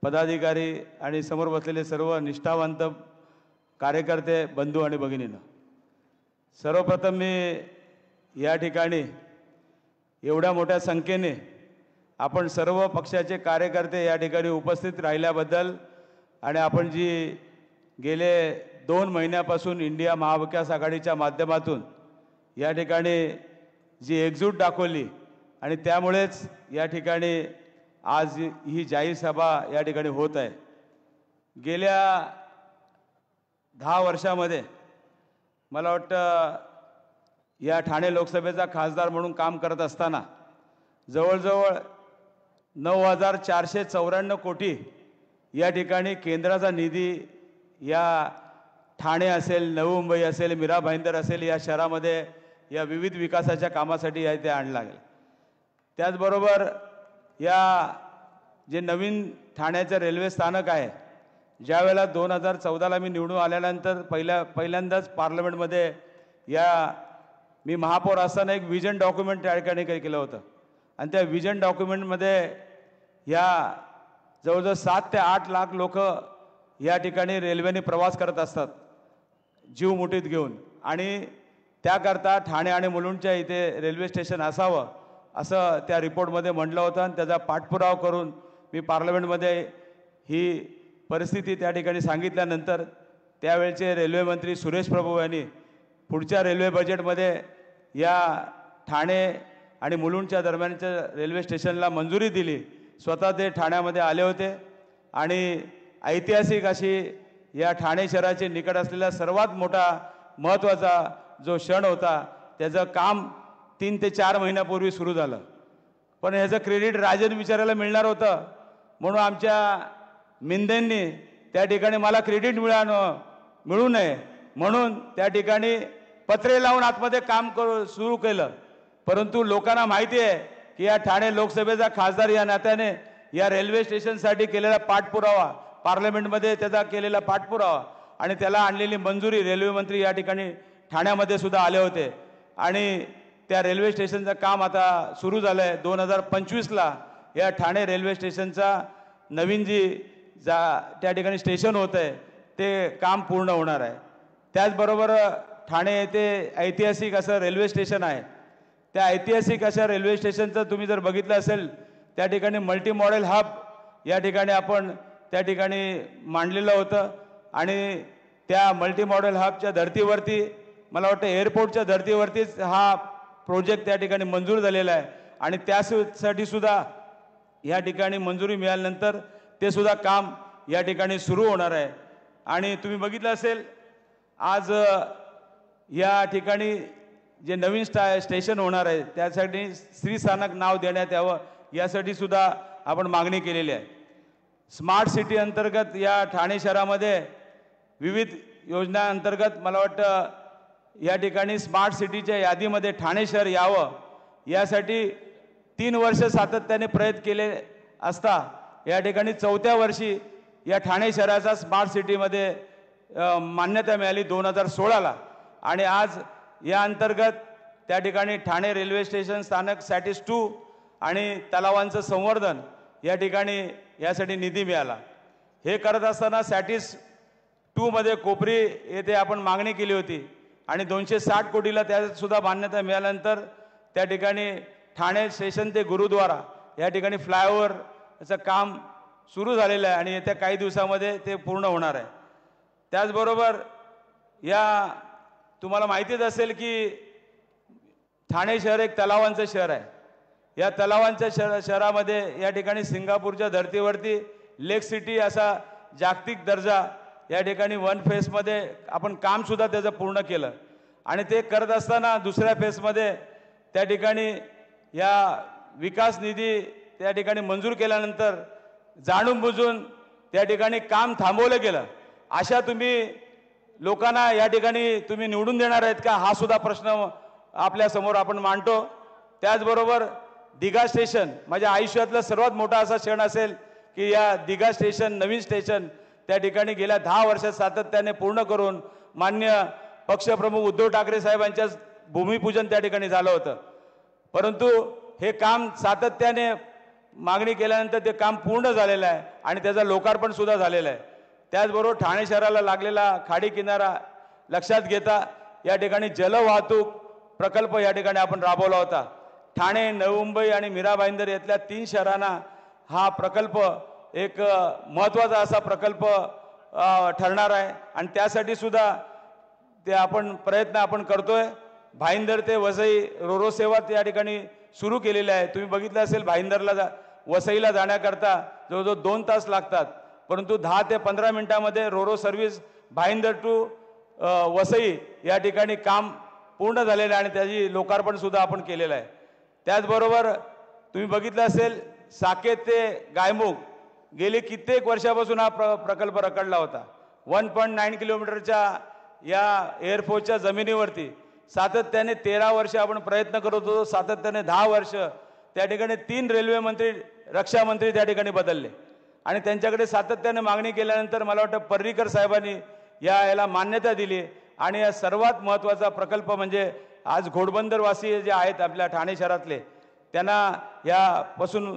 S8: पदाधिकारी आणि समोर बसलेले सर्व निष्ठावंत कार्यकर्ते, बंधू आणि भगिनींनो, सर्वप्रथम मी या ठिकाणी एवढ्या मोठ्या संख्येने आपण सर्व पक्षाचे कार्यकर्ते या ठिकाणी उपस्थित राहिल्याबद्दल आणि आपण जी गेले 2 महिन्यापासून इंडिया महाविकास आघाडीच्या माध्यमातून या ठिकाणी जी एकजूट दाखवली आणि त्यामुळेच या ठिकाणी आज ही जाहीर सभा या ठिकाणी होत आहे. गेल्या 10 वर्षामध्ये मला वाटतं या ठाणे लोकसभेचा खासदार म्हणून काम करत असताना जवळजवळ 9,494 कोटी या ठिकाणी केंद्राचा निधी या ठाणे असेल, नवी मुंबई असेल, मीरा भाईंदर असेल या शहरामध्ये या विविध विकासाच्या कामासाठी या इथे आणला गेला. त्याचबरोबर या जे नवीन ठाण्याचं रेल्वे स्थानक आहे, ज्यावेळेला 2014ला मी निवडून आल्यानंतर पहिल्यांदाच पार्लमेंटमध्ये मी महापौर असताना एक विजन डॉक्युमेंट त्या ठिकाणी केलं होतं आणि त्या विजन डॉक्युमेंटमध्ये या जवळजवळ 7 ते 8 लाख लोक या ठिकाणी रेल्वेने प्रवास करत असतात जीव मुठीत घेऊन, आणि त्याकरता ठाणे आणि मुलुंडच्या इथे रेल्वे स्टेशन असावं असं त्या रिपोर्टमध्ये म्हटलं होतं. आणि त्याचा पाठपुरावा करून मी पार्लमेंटमध्ये ही परिस्थिती त्या ठिकाणी सांगितल्यानंतर त्यावेळचे रेल्वे मंत्री सुरेश प्रभू यांनी पुढच्या रेल्वे बजेटमध्ये या ठाणे आणि मुलुंडच्या दरम्यानच्या रेल्वे स्टेशनला मंजुरी दिली. स्वतः ते ठाण्यामध्ये आले होते आणि ऐतिहासिक अशी या ठाणे शहराचे निकट असलेला सर्वात मोठा महत्त्वाचा जो क्षण होता त्याचं काम 3 ते 4 महिन्यापूर्वी सुरू झालं. पण ह्याचं क्रेडिट राजन विचारायला मिळणार होतं म्हणून आमच्या मिंदेंनी त्या ठिकाणी मला क्रेडिट मिळू नये म्हणून त्या ठिकाणी पत्रे लावून आतमध्ये काम सुरू केलं. परंतु लोकांना माहिती आहे की या ठाणे लोकसभेचा खासदार या नात्याने या रेल्वे स्टेशनसाठी केलेला पाठपुरावा, पार्लमेंटमध्ये त्याचा केलेला पाठपुरावा आणि त्याला आणलेली मंजुरी, रेल्वे मंत्री या ठिकाणी ठाण्यामध्ये सुद्धा आले होते आणि त्या रेल्वे स्टेशनचं काम आता सुरू झालं आहे. 2025ला या ठाणे रेल्वे स्टेशनचा नवीन त्या ठिकाणी स्टेशन होतं आहे ते काम पूर्ण होणार आहे. त्याचबरोबर ठाणे येथे ऐतिहासिक असं रेल्वे स्टेशन आहे. त्या ऐतिहासिक अशा रेल्वे स्टेशनचं तुम्ही जर बघितलं असेल त्या ठिकाणी मल्टी मॉडेल हब या ठिकाणी आपण त्या ठिकाणी मांडलेलं होतं आणि त्या मल्टी मॉडेल हबच्या धर्तीवरती मला वाटतं एअरपोर्टच्या धर्तीवरतीच हा प्रोजेक्ट त्या ठिकाणी मंजूर झालेला आहे आणि त्यासाठी सुद्धा या ठिकाणी मंजुरी मिळाल्यानंतर ते सुद्धा काम या ठिकाणी सुरू होणार आहे. आणि तुम्ही बघितलं असेल आज या ठिकाणी जे नवीन स्टेशन होणार आहे त्यासाठी श्रीस्थानक नाव देण्यात यावं यासाठी सुद्धा आपण मागणी केलेली आहे. स्मार्ट सिटी अंतर्गत या ठाणे शहरामध्ये विविध योजना अंतर्गत मला वाटतं या ठिकाणी स्मार्ट सिटीच्या यादीमध्ये ठाणे शहर यावं यासाठी 3 वर्ष सातत्याने प्रयत्न केले असता या ठिकाणी 4थ्या वर्षी या ठाणे शहराचा स्मार्ट सिटीमध्ये मान्यता मिळाली 2016ला आणि आज या अंतर्गत त्या ठिकाणी ठाणे रेल्वे स्टेशन स्थानक सॅटिस 2 आणि तलावांचं संवर्धन या ठिकाणी यासाठी निधी मिळाला. हे करत असताना सॅटिस 2 मध्ये कोपरी येथे आपण मागणी केली होती आणि 260 कोटीला त्यासुद्धा मान्यता मिळाल्यानंतर त्या ठिकाणी ठाणे स्टेशन ते गुरुद्वारा या ठिकाणी फ्लायओव्हरचं काम सुरू झालेलं आहे आणि येत्या काही दिवसामध्ये ते पूर्ण होणार आहे. त्याचबरोबर या तुम्हाला माहितीच असेल की ठाणे शहर एक तलावांचं शहर आहे. या तलावांच्या शहरामध्ये या ठिकाणी सिंगापूरच्या धर्तीवरती लेक सिटी असा जागतिक दर्जा या ठिकाणी 1 फेजमध्ये आपण काम सुद्धा त्याचं पूर्ण केलं आणि ते करत असताना दुसऱ्या फेजमध्ये त्या ठिकाणी या विकास निधी त्या ठिकाणी मंजूर केल्यानंतर जाणून बुजून त्या ठिकाणी काम थांबवलं गेलं. अशा तुम्ही लोकांना या ठिकाणी तुम्ही निवडून देणार आहेत का, हा सुद्धा प्रश्न आपल्या समोर आपण मांडतो. त्याचबरोबर दिघा स्टेशन माझ्या आयुष्यातला सर्वात मोठा असा क्षण असेल की या दिघा स्टेशन नवीन स्टेशन त्या ठिकाणी गेल्या 10 वर्षात सातत्याने पूर्ण करून मान्य पक्षप्रमुख उद्धव ठाकरे साहेबांच्या भूमिपूजन त्या ठिकाणी झालं होतं. परंतु हे काम सातत्याने मागणी केल्यानंतर ते काम पूर्ण झालेलं आहे आणि त्याचं लोकार्पण सुद्धा झालेलं आहे. त्याचबरोबर ठाणे शहराला लागलेला खाडी किनारा लक्षात घेता या ठिकाणी जलवाहतूक प्रकल्प या ठिकाणी आपण राबवला होता. ठाणे, नवी मुंबई आणि मीरा भाईंदर यातल्या 3 शहरांना हा प्रकल्प एक महत्त्वाचा असा प्रकल्प ठरणार आहे आणि त्यासाठी सुद्धा ते प्रयत्न आपण करतोय. भाईंदर ते वसई रोरो सेवा या ठिकाणी सुरू केलेली आहे. तुम्ही बघितलं असेल भाईंदरला वसईला जाण्याकरता जवळजवळ 2 तास लागतात, परंतु 10 ते 15 मिनिटांमध्ये roro service Bhayander to Vasai या ठिकाणी काम पूर्ण झालेलं आहे आणि त्याची लोकार्पण सुद्धा आपण केलेलं आहे. त्याचबरोबर तुम्ही बघितलं असेल साकेत ते गायमुख गेली कित्येक वर्षापासून हा प्रकल्प रखडला होता. 1.9 किलोमीटरच्या या एअरफोर्सच्या जमिनीवरती सातत्याने 13 वर्ष आपण प्रयत्न करत होतो. सातत्याने 10 वर्ष त्या ठिकाणी 3 रेल्वे मंत्री, रक्षा मंत्री त्या ठिकाणी बदलले आणि त्यांच्याकडे सातत्याने मागणी केल्यानंतर मला वाटतं पर्रीकर साहेबांनी याला मान्यता दिली आणि या सर्वात महत्त्वाचा प्रकल्प म्हणजे आज घोडबंदरवासी जे आहेत आपल्या ठाणे शहरातले त्यांना यापासून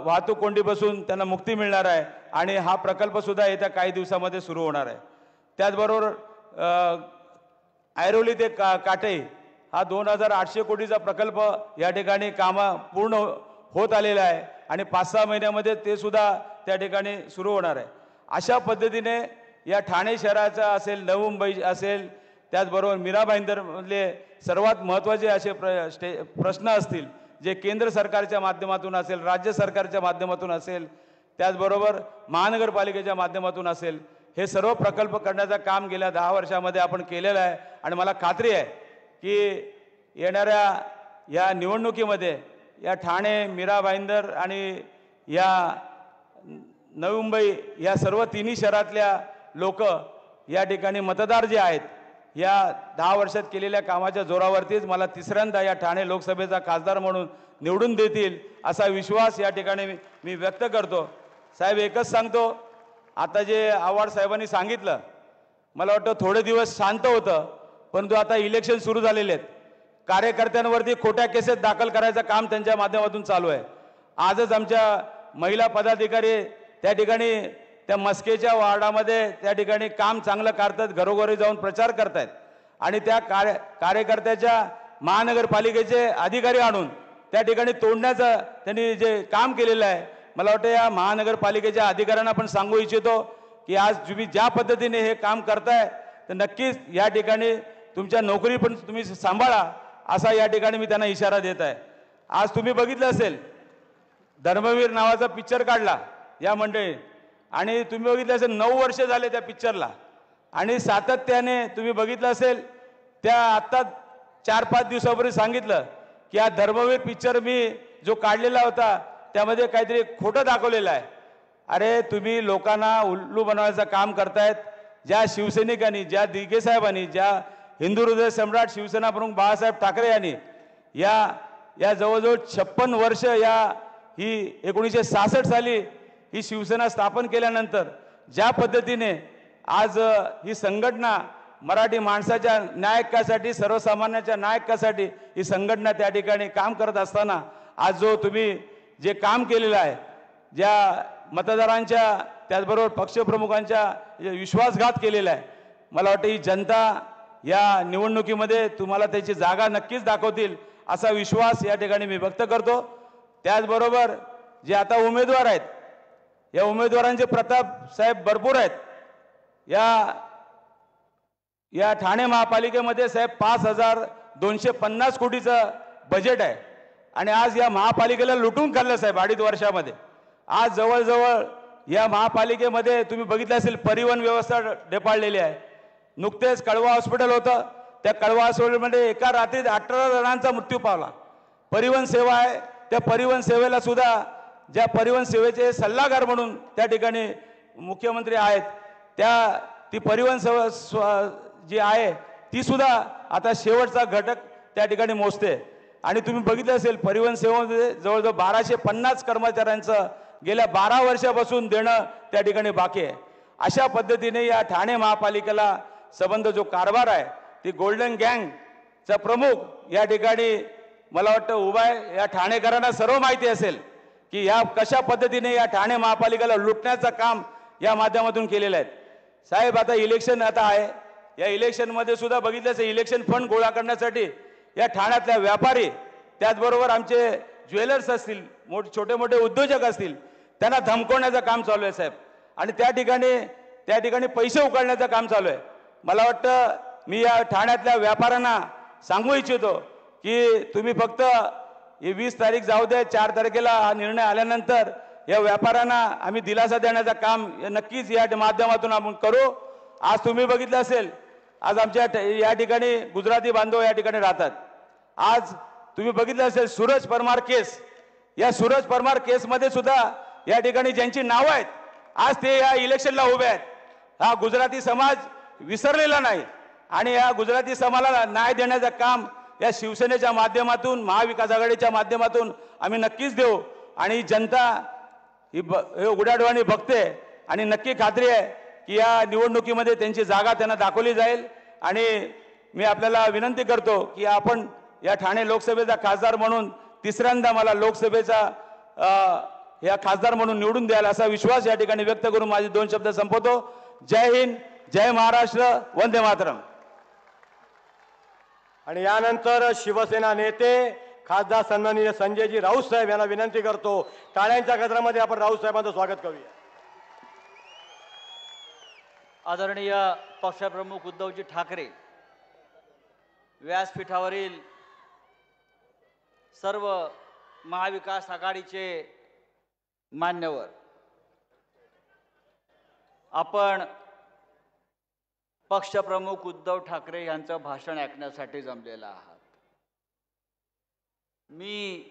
S8: वाहतूक कोंडीपासून त्यांना मुक्ती मिळणार आहे आणि हा प्रकल्प सुद्धा येत्या काही दिवसामध्ये सुरू होणार आहे. त्याचबरोबर ऐरोली ते काटे हा 2800 कोटीचा प्रकल्प या ठिकाणी कामं पूर्ण होत आलेला आहे आणि 5-6 महिन्यामध्ये ते सुद्धा त्या ठिकाणी सुरू होणार आहे. अशा पद्धतीने या ठाणे शहराचा असेल, नवी मुंबई असेल, त्याचबरोबर मीरा भाईंदरमधले सर्वात महत्त्वाचे असे प्रश्न असतील जे केंद्र सरकारच्या माध्यमातून असेल, राज्य सरकारच्या माध्यमातून असेल, त्याचबरोबर महानगरपालिकेच्या माध्यमातून असेल, हे सर्व प्रकल्प करण्याचं काम गेल्या 10 वर्षामध्ये आपण केलेलं आहे आणि मला खात्री आहे की येणाऱ्या या निवडणुकीमध्ये या ठाणे, मीरा भाईंदर आणि या नवी मुंबई या सर्व 3 शहरातल्या लोक या ठिकाणी मतदार जे आहेत या 10 वर्षात केलेल्या कामाच्या जोरावरतीच मला 3ऱ्यांदा या ठाणे लोकसभेचा खासदार म्हणून निवडून देतील असा विश्वास या ठिकाणी मी व्यक्त करतो. साहेब एकच सांगतो, आता जे आव्हाड साहेबांनी सांगितलं मला वाटतं थोडे दिवस शांत होतं, परंतु आता इलेक्शन सुरू झालेले आहेत. कार्यकर्त्यांवरती खोट्या केसेस दाखल करायचं काम त्यांच्या माध्यमातून चालू आहे. आजच आमच्या महिला पदाधिकारी त्या ठिकाणी त्या मस्केच्या वार्डामध्ये त्या ठिकाणी काम चांगलं करतात, घरोघरी जाऊन प्रचार करतायत आणि त्या कार्यकर्त्याच्या महानगरपालिकेचे अधिकारी आणून त्या ठिकाणी तोडण्याचं त्यांनी जे काम केलेलं आहे, मला वाटतं या महानगरपालिकेच्या अधिकाऱ्यांना पण सांगू इच्छितो की आज तुम्ही ज्या पद्धतीने हे काम करताय तर नक्कीच या ठिकाणी तुमच्या नोकरी पण तुम्ही सांभाळा असा या ठिकाणी मी त्यांना इशारा देत आहे. आज तुम्ही बघितलं असेल धर्मवीर नावाचा पिक्चर काढला या मंडळी आणि तुम्ही बघितलं असेल 9 वर्ष झाले त्या पिक्चरला आणि सातत्याने तुम्ही बघितलं असेल त्या आत्ता 4-5 दिवसापूर्वी सांगितलं की हा धर्मवीर पिक्चर मी जो काढलेला होता त्यामध्ये काहीतरी खोटं दाखवलेलं आहे. अरे तुम्ही लोकांना उल्लू बनवायचं काम करतायत. ज्या शिवसैनिकांनी, ज्या दिघे साहेबांनी, ज्या हिंदू हृदय सम्राट शिवसेना प्रमुख बाळासाहेब ठाकरे यांनी या जवळजवळ 56 वर्ष ही 1966 साली ही शिवसेना स्थापन केल्यानंतर ज्या पद्धतीने आज ही संघटना मराठी माणसाच्या न्यायकासाठी, सर्वसामान्यांच्या न्यायकासाठी ही संघटना त्या ठिकाणी काम करत असताना आज जो तुम्ही जे काम केलेलं आहे, ज्या मतदारांच्या त्याचबरोबर पक्षप्रमुखांच्या विश्वासघात केलेला आहे, मला वाटतं ही जनता या निवडणुकीमध्ये तुम्हाला त्याची जागा नक्कीच दाखवतील असा विश्वास या ठिकाणी मी व्यक्त करतो. त्याचबरोबर जे आता उमेदवार आहेत या उमेदवारांचे प्रताप साहेब भरपूर आहेत. या ठाणे महापालिकेमध्ये साहेब 5250 कोटीचं बजेट आहे आणि आज या महापालिकेला लुटून खाल्लं साहेब 2.5 वर्षामध्ये. आज जवळजवळ या महापालिकेमध्ये तुम्ही बघितलं असेल परिवहन व्यवस्था ढेपाळलेली आहे. नुकतेच कळवा हॉस्पिटल होतं, त्या कळवा हॉस्पिटलमध्ये एका रात्रीत 18 जणांचा मृत्यू पावला. परिवहन सेवा आहे त्या परिवहन सेवेला सुद्धा, ज्या परिवहन सेवेचे सल्लागार म्हणून त्या ठिकाणी मुख्यमंत्री आहेत, ती परिवहन सेवा जी आहे ती सुद्धा आता शेवटचा घटक त्या ठिकाणी मोजते. आणि तुम्ही बघितलं असेल परिवहन सेवेमध्ये जवळजवळ 1250 कर्मचाऱ्यांचं गेल्या 12 वर्षापासून देणं त्या ठिकाणी बाकी आहे. अशा पद्धतीने या ठाणे महापालिकेला संबंध जो कारभार आहे, ती गोल्डन गँगचा प्रमुख या ठिकाणी मला वाटतं उभा आहे. या ठाणेकरांना सर्व माहिती असेल की या कशा पद्धतीने या ठाणे महापालिकेला लुटण्याचं काम या माध्यमातून केलेलं आहे. साहेब, आता इलेक्शन आहे, या इलेक्शनमध्ये सुद्धा बघितलं असेल, इलेक्शन फंड गोळा करण्यासाठी या ठाण्यातल्या व्यापारी, त्याचबरोबर आमचे ज्वेलर्स असतील, छोटे मोठे उद्योजक असतील, त्यांना धमकवण्याचं काम चालू आहे साहेब. आणि त्या ठिकाणी पैसे उकळण्याचं काम चालू आहे. मला वाटतं मी या ठाण्यातल्या व्यापाऱ्यांना सांगू इच्छितो की तुम्ही फक्त ही 20 तारीख जाऊ दे, 4 तारखेला हा निर्णय आल्यानंतर या व्यापाऱ्यांना आम्ही दिलासा देण्याचं काम नक्कीच या माध्यमातून आपण करू. आज तुम्ही बघितलं असेल, आज आमच्या या ठिकाणी गुजराती बांधव या ठिकाणी राहतात. आज तुम्ही बघितलं असेल सूरज परमार केस, या सूरज परमार केसमध्ये सुद्धा या ठिकाणी ज्यांची नावं आहेत आज ते या इलेक्शनला उभे आहेत. हा गुजराती समाज विसरलेला नाही आणि या गुजराती समाजाला न्याय देण्याचं काम या शिवसेनेच्या माध्यमातून, महाविकास आघाडीच्या माध्यमातून आम्ही नक्कीच देऊ. आणि जनता ही उघड्याडोळ्याने बघते आणि नक्की खात्री आहे की या निवडणुकीमध्ये त्यांची जागा त्यांना दाखवली जाईल. आणि मी आपल्याला विनंती करतो की आपण या ठाणे लोकसभेचा खासदार म्हणून तिसऱ्यांदा मला लोकसभेचा या खासदार म्हणून निवडून द्याल असा विश्वास या ठिकाणी व्यक्त करून माझे 2 शब्द संपवतो. जय हिंद, जय महाराष्ट्र, वंदे मातरम.
S2: आणि यानंतर शिवसेना नेते खासदार सन्माननीय संजयजी राऊत साहेब यांना विनंती करतो, टाळ्यांच्या गजरामध्ये आपण राऊत साहेबांचं स्वागत करूया.
S9: आदरणीय पक्षप्रमुख उद्धवजी ठाकरे, व्यासपीठावरील सर्व महाविकास आघाडीचे मान्यवर, आपण पक्षप्रमुख उद्धव ठाकरे यांचं भाषण ऐकण्यासाठी जमलेला आहात. मी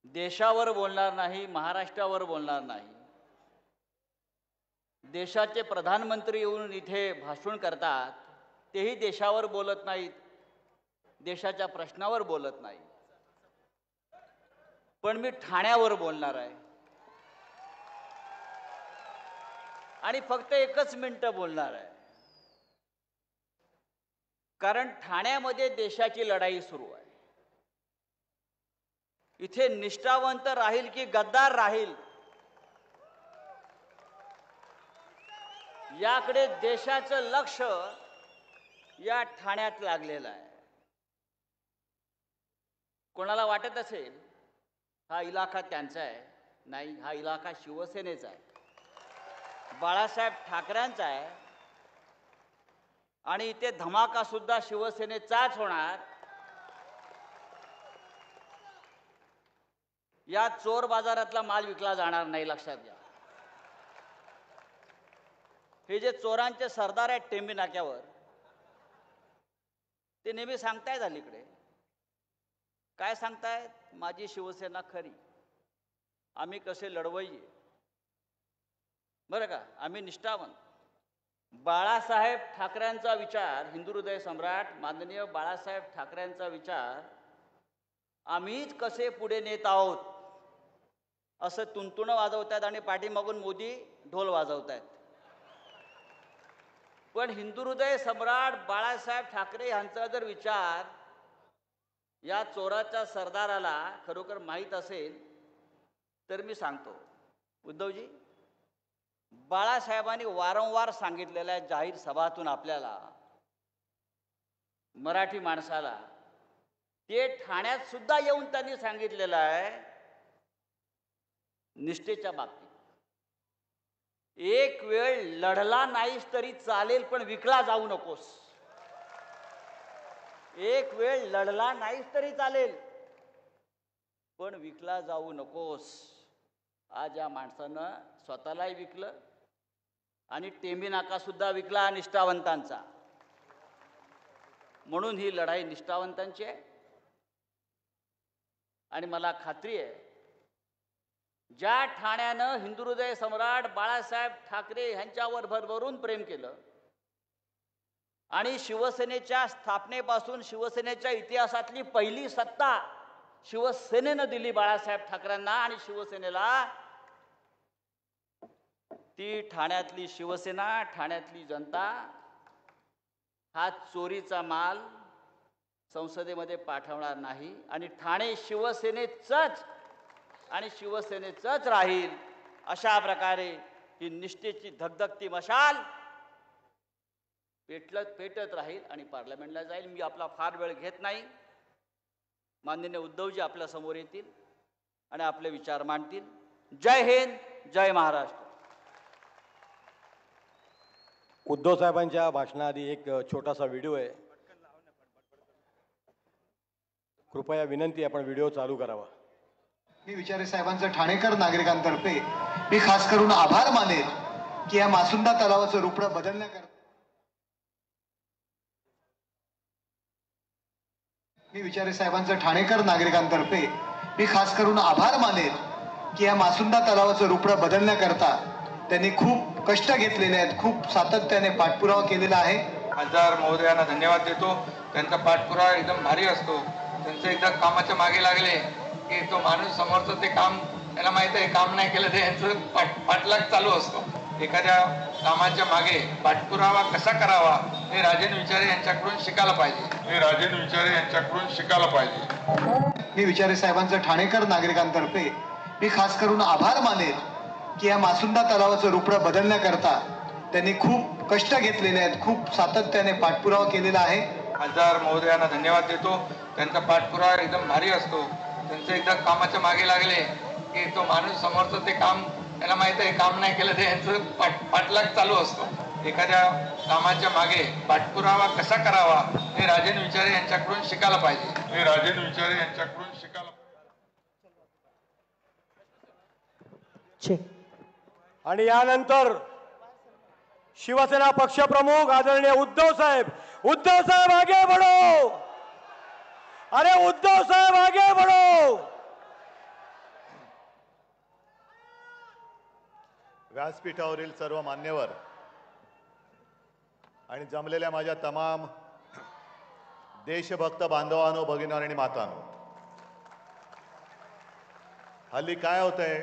S9: देशावर बोलणार नाही, महाराष्ट्रावर बोलणार नाही. देशाचे प्रधानमंत्री येऊन इथे भाषण करतात, तेही देशावर बोलत नाहीत, देशाच्या प्रश्नावर बोलत नाहीत. पण मी ठाण्यावर बोलणार आहे आणि फक्त 1 मिनिटं बोलणार आहे. कारण ठाण्यामध्ये देशाची लढाई सुरू आहे. इथे निष्ठावंत राहील की गद्दार राहील, याकडे देशाचं लक्ष या ठाण्यात लागलेलं आहे. कोणाला वाटत असेल हा इलाका त्यांचा आहे, नाही, हा इलाका शिवसेनेचा आहे, बाळासाहेब ठाकरेंचा आहे. आणि इथे धमाका सुद्धा शिवसेनेचाच होणार. या चोर बाजारातला माल विकला जाणार नाही, लक्षात घ्या. हे जे चोरांचे सरदार आहेत टेंबी नाक्यावर, ते नेहमी सांगतायत अलीकडे काय सांगतायत, माझी शिवसेना खरी, आम्ही कसे लढवय्ये, बरं का, आम्ही निष्ठावंत. बाळासाहेब ठाकरेंचा विचार, हिंदू हृदय सम्राट माननीय बाळासाहेब ठाकरेंचा विचार आम्हीच कसे पुढे नेत आहोत असं तुणतुणं वाजवतात आणि पाठीमागून मोदी ढोल वाजवतात. पण हिंदू हृदय सम्राट बाळासाहेब ठाकरे यांचा जर विचार या चोराच्या सरदाराला खरोखर माहीत असेल तर मी सांगतो, उद्धवजी, बाळासाहेबांनी वारंवार सांगितलेल्या जाहीर सभातून आपल्याला, मराठी माणसाला, ते ठाण्यात सुद्धा येऊन त्यांनी सांगितलेलं आहे, निष्ठेच्या बाबतीत एक वेळ लढला नाहीस तरी चालेल पण विकला जाऊ नकोस. एक वेळ लढला नाहीस तरी चालेल पण विकला जाऊ नकोस. आज या माणसानं स्वतःलाही विकलं आणि टेंबी नाका सुद्धा विकला निष्ठावंतांचा. म्हणून ही लढाई निष्ठावंतांची आहे. आणि मला खात्री आहे ज्या ठाण्यानं हिंदुहृदय सम्राट बाळासाहेब ठाकरे यांच्यावर भरभरून प्रेम केलं आणि शिवसेनेच्या स्थापनेपासून शिवसेनेच्या इतिहासातली पहिली सत्ता शिवसेनेनं दिली बाळासाहेब ठाकरेंना आणि शिवसेनेला, ती ठाण्यातली शिवसेना, ठाण्यातली जनता हा चोरीचा माल संसदेमध्ये पाठवणार नाही आणि ठाणे शिवसेनेचंच राहील. अशा प्रकारे ही निष्ठेची धगधगती मशाल पेटत राहील आणि पार्लमेंटला जाईल. मी आपला फार वेळ घेत नाही. माननीय उद्धवजी आपल्या समोर येतील आणि आपले विचार मांडतील. जय हिंद, जय महाराष्ट्र.
S2: उद्धव साहेबांच्या भाषणाआधी एक छोटासा व्हिडिओ आहे. कृपया विनंती आपण व्हिडिओ चालू करावा.
S10: मी विचारे साहेबांचं ठाणेकर नागरिकांतर्फे मी खास करून आभार मानेल की या मासुंदा तलावाचं रूपडं बदलण्याकरता मी विचारे साहेबांचं ठाणेकर नागरिकांतर्फे मी खास करून आभार मानेल की या मासुंदा तलावाचं रूपडं बदलण्याकरता त्यांनी खूप कष्ट घेतलेले आहेत, खूप सातत्याने पाठपुरावा केलेला आहे.
S11: खासदार महोदयांना धन्यवाद देतो. त्यांचा पाठपुरावा एकदम भारी असतो. त्यांचं एकदा कामाच्या मागे लागले की तो माणूस समोरचं ते काम त्याला माहित आहे, काम नाही केलं ते यांचं पाठलाग चालू असतो. एखाद्या कामाच्या मागे पाठपुरावा कसा करावा हे राजेन विचारे यांच्याकडून शिकायला पाहिजे.
S10: मी विचारे साहेबांचं ठाणेकर नागरिकांतर्फे मी खास करून आभार मानेल की या मासुंदा तलावाचं रूपडं बदलण्याकरता त्यांनी खूप कष्ट घेतलेले आहेत, खूप सातत्याने पाठपुरावा केलेला आहे.
S11: खासदार महोदयांना धन्यवाद देतो. त्यांचा पाठपुरावा एकदम भारी असतो. त्यांचं एकदा कामाच्या मागे लागले की तो माणूस समोरचं ते काम त्याला माहित आहे, काम नाही केलं ते यांचं पाठलाग चालू असतो. एखाद्या कामाच्या मागे पाठपुरावा कसा करावा हे राजेन विचारे यांच्याकडून शिकायला पाहिजे.
S2: आणि यानंतर शिवसेना पक्षप्रमुख आदरणीय उद्धव साहेब आगे बढ़ो. अरे उद्धव साहेब आगे बढ़ो.
S12: व्यासपीठावरील सर्व मान्यवर आणि जमलेल्या माझ्या तमाम देशभक्त बांधवांनो, भगिनींनो आणि मातांनो, हल्ली काय होतंय,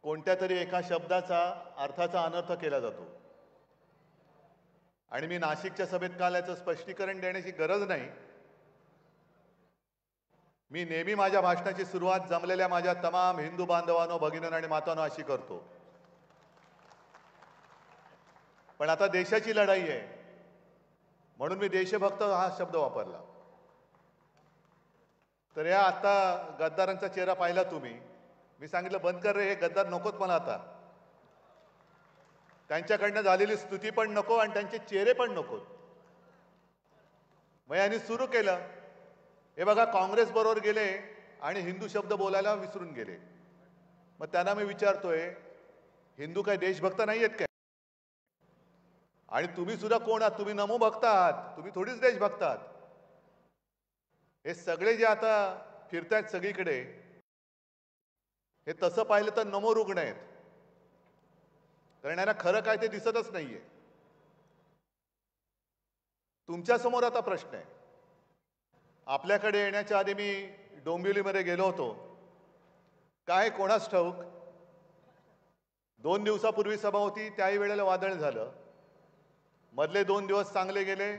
S12: कोणत्या तरी एका शब्दाचा अर्थाचा अनर्थ केला जातो. आणि मी नाशिकच्या सभेत काल याचं स्पष्टीकरण देण्याची गरज नाही. मी नेहमी माझ्या भाषणाची सुरुवात जमलेल्या माझ्या तमाम हिंदू बांधवांनो, भगिनींनो आणि मातांनो अशी करतो. पण आता देशाची लढाई आहे म्हणून मी देशभक्त हा शब्द वापरला. तर या आता गद्दारांचा चेहरा पाहिला तुम्ही. मी सांगितलं बंद कर रे, हे गद्दार नकोत मला आता. त्यांच्याकडनं झालेली स्तुती पण नको आणि त्यांचे चेहरे पण नकोत. मग यांनी सुरू केलं, हे बघा काँग्रेस बरोबर गेले आणि हिंदू शब्द बोलायला विसरून गेले. मग त्यांना मी विचारतोय, हिंदू काय देशभक्त नाही आहेत काय? आणि तुम्ही सुद्धा कोण आहात? तुम्ही नमो भक्त आहात, तुम्ही थोडीच देशभक्त आहात. हे सगळे जे आता फिरतायत सगळीकडे, हे तसं पाहिलं तर नमो रुग्ण आहेत. कारण यांना खरं काय ते दिसतच नाहीये. तुमच्यासमोर आता प्रश्न आहे. आपल्याकडे येण्याच्या आधी मी डोंबिवलीमध्ये गेलो होतो. काय कोणास ठाऊक, 2 दिवसापूर्वी सभा होती, त्याही वेळेला वादळ झालं. मधले 2 दिवस चांगले गेले.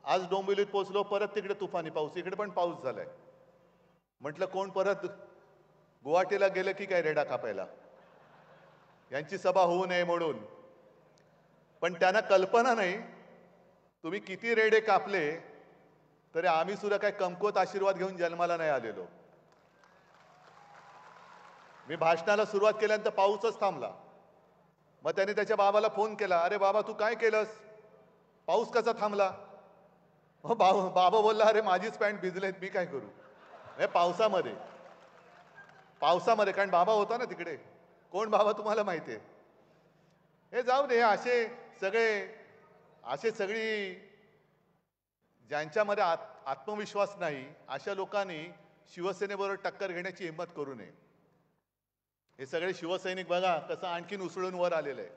S12: आज डोंबिवलीत पोहोचलो, परत तिकडे तुफानी पाऊस, इकडे पण पाऊस झालाय. म्हटलं कोण परत गुवाहाटीला गेलं की काय रेडा कापायला, यांची सभा होऊ नये म्हणून. पण त्यांना कल्पना नाही, तुम्ही किती रेडे कापले तरी आम्ही सुद्धा काय कमकुवत आशीर्वाद घेऊन जन्माला नाही आलेलो. मी भाषणाला सुरुवात केल्यानंतर पाऊसच थांबला. मग त्याने त्याच्या बाबाला फोन केला, अरे बाबा तू काय केलंस, पाऊस कसा थांबला? मग बाबा बोलला, अरे माझीच पॅन्ट भिजलेत, मी काय करू. हे पावसामध्ये कारण बाबा होता ना तिकडे. कोण बाबा तुम्हाला माहिती आहे. हे जाऊ दे, असे सगळी ज्यांच्यामध्ये आत्मविश्वास नाही अशा लोकांनी शिवसेनेबरोबर टक्कर घेण्याची हिंमत करू नये. हे सगळे शिवसैनिक बघा कसं आणखीन उसळून वर आलेलं आहे.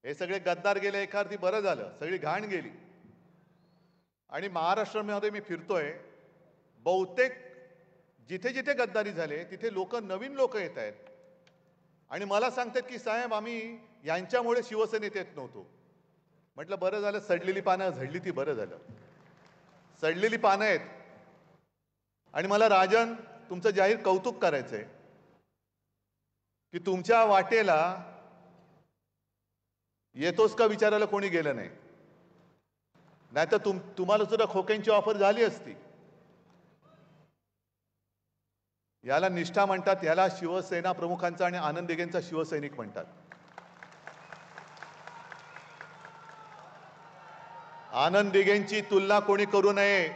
S12: हे सगळे गद्दार गेले एका अर्थी बरं झालं, सगळी घाण गेली. आणि महाराष्ट्रामध्ये मी फिरतोय, बहुतेक जिथे जिथे गद्दारी झाले तिथे नवीन लोक येत आहेत आणि मला सांगतात की साहेब आम्ही यांच्यामुळे शिवसेनेत येत नव्हतो. म्हटलं बरं झालं, सडलेली पानं झडली ती बरं झालं. सडलेली पानं आहेत. आणि मला राजन तुमचं जाहीर कौतुक करायचंय की तुमच्या वाटेला येतोस का विचारायला कोणी गेलं नाही. नाहीतर तुम्हाला सुद्धा खोक्यांची ऑफर झाली असती. याला निष्ठा म्हणतात, याला शिवसेना प्रमुखांचा आणि आनंद दिघेंचा शिवसैनिक म्हणतात. आनंद दिघेंची तुलना कोणी करू नये.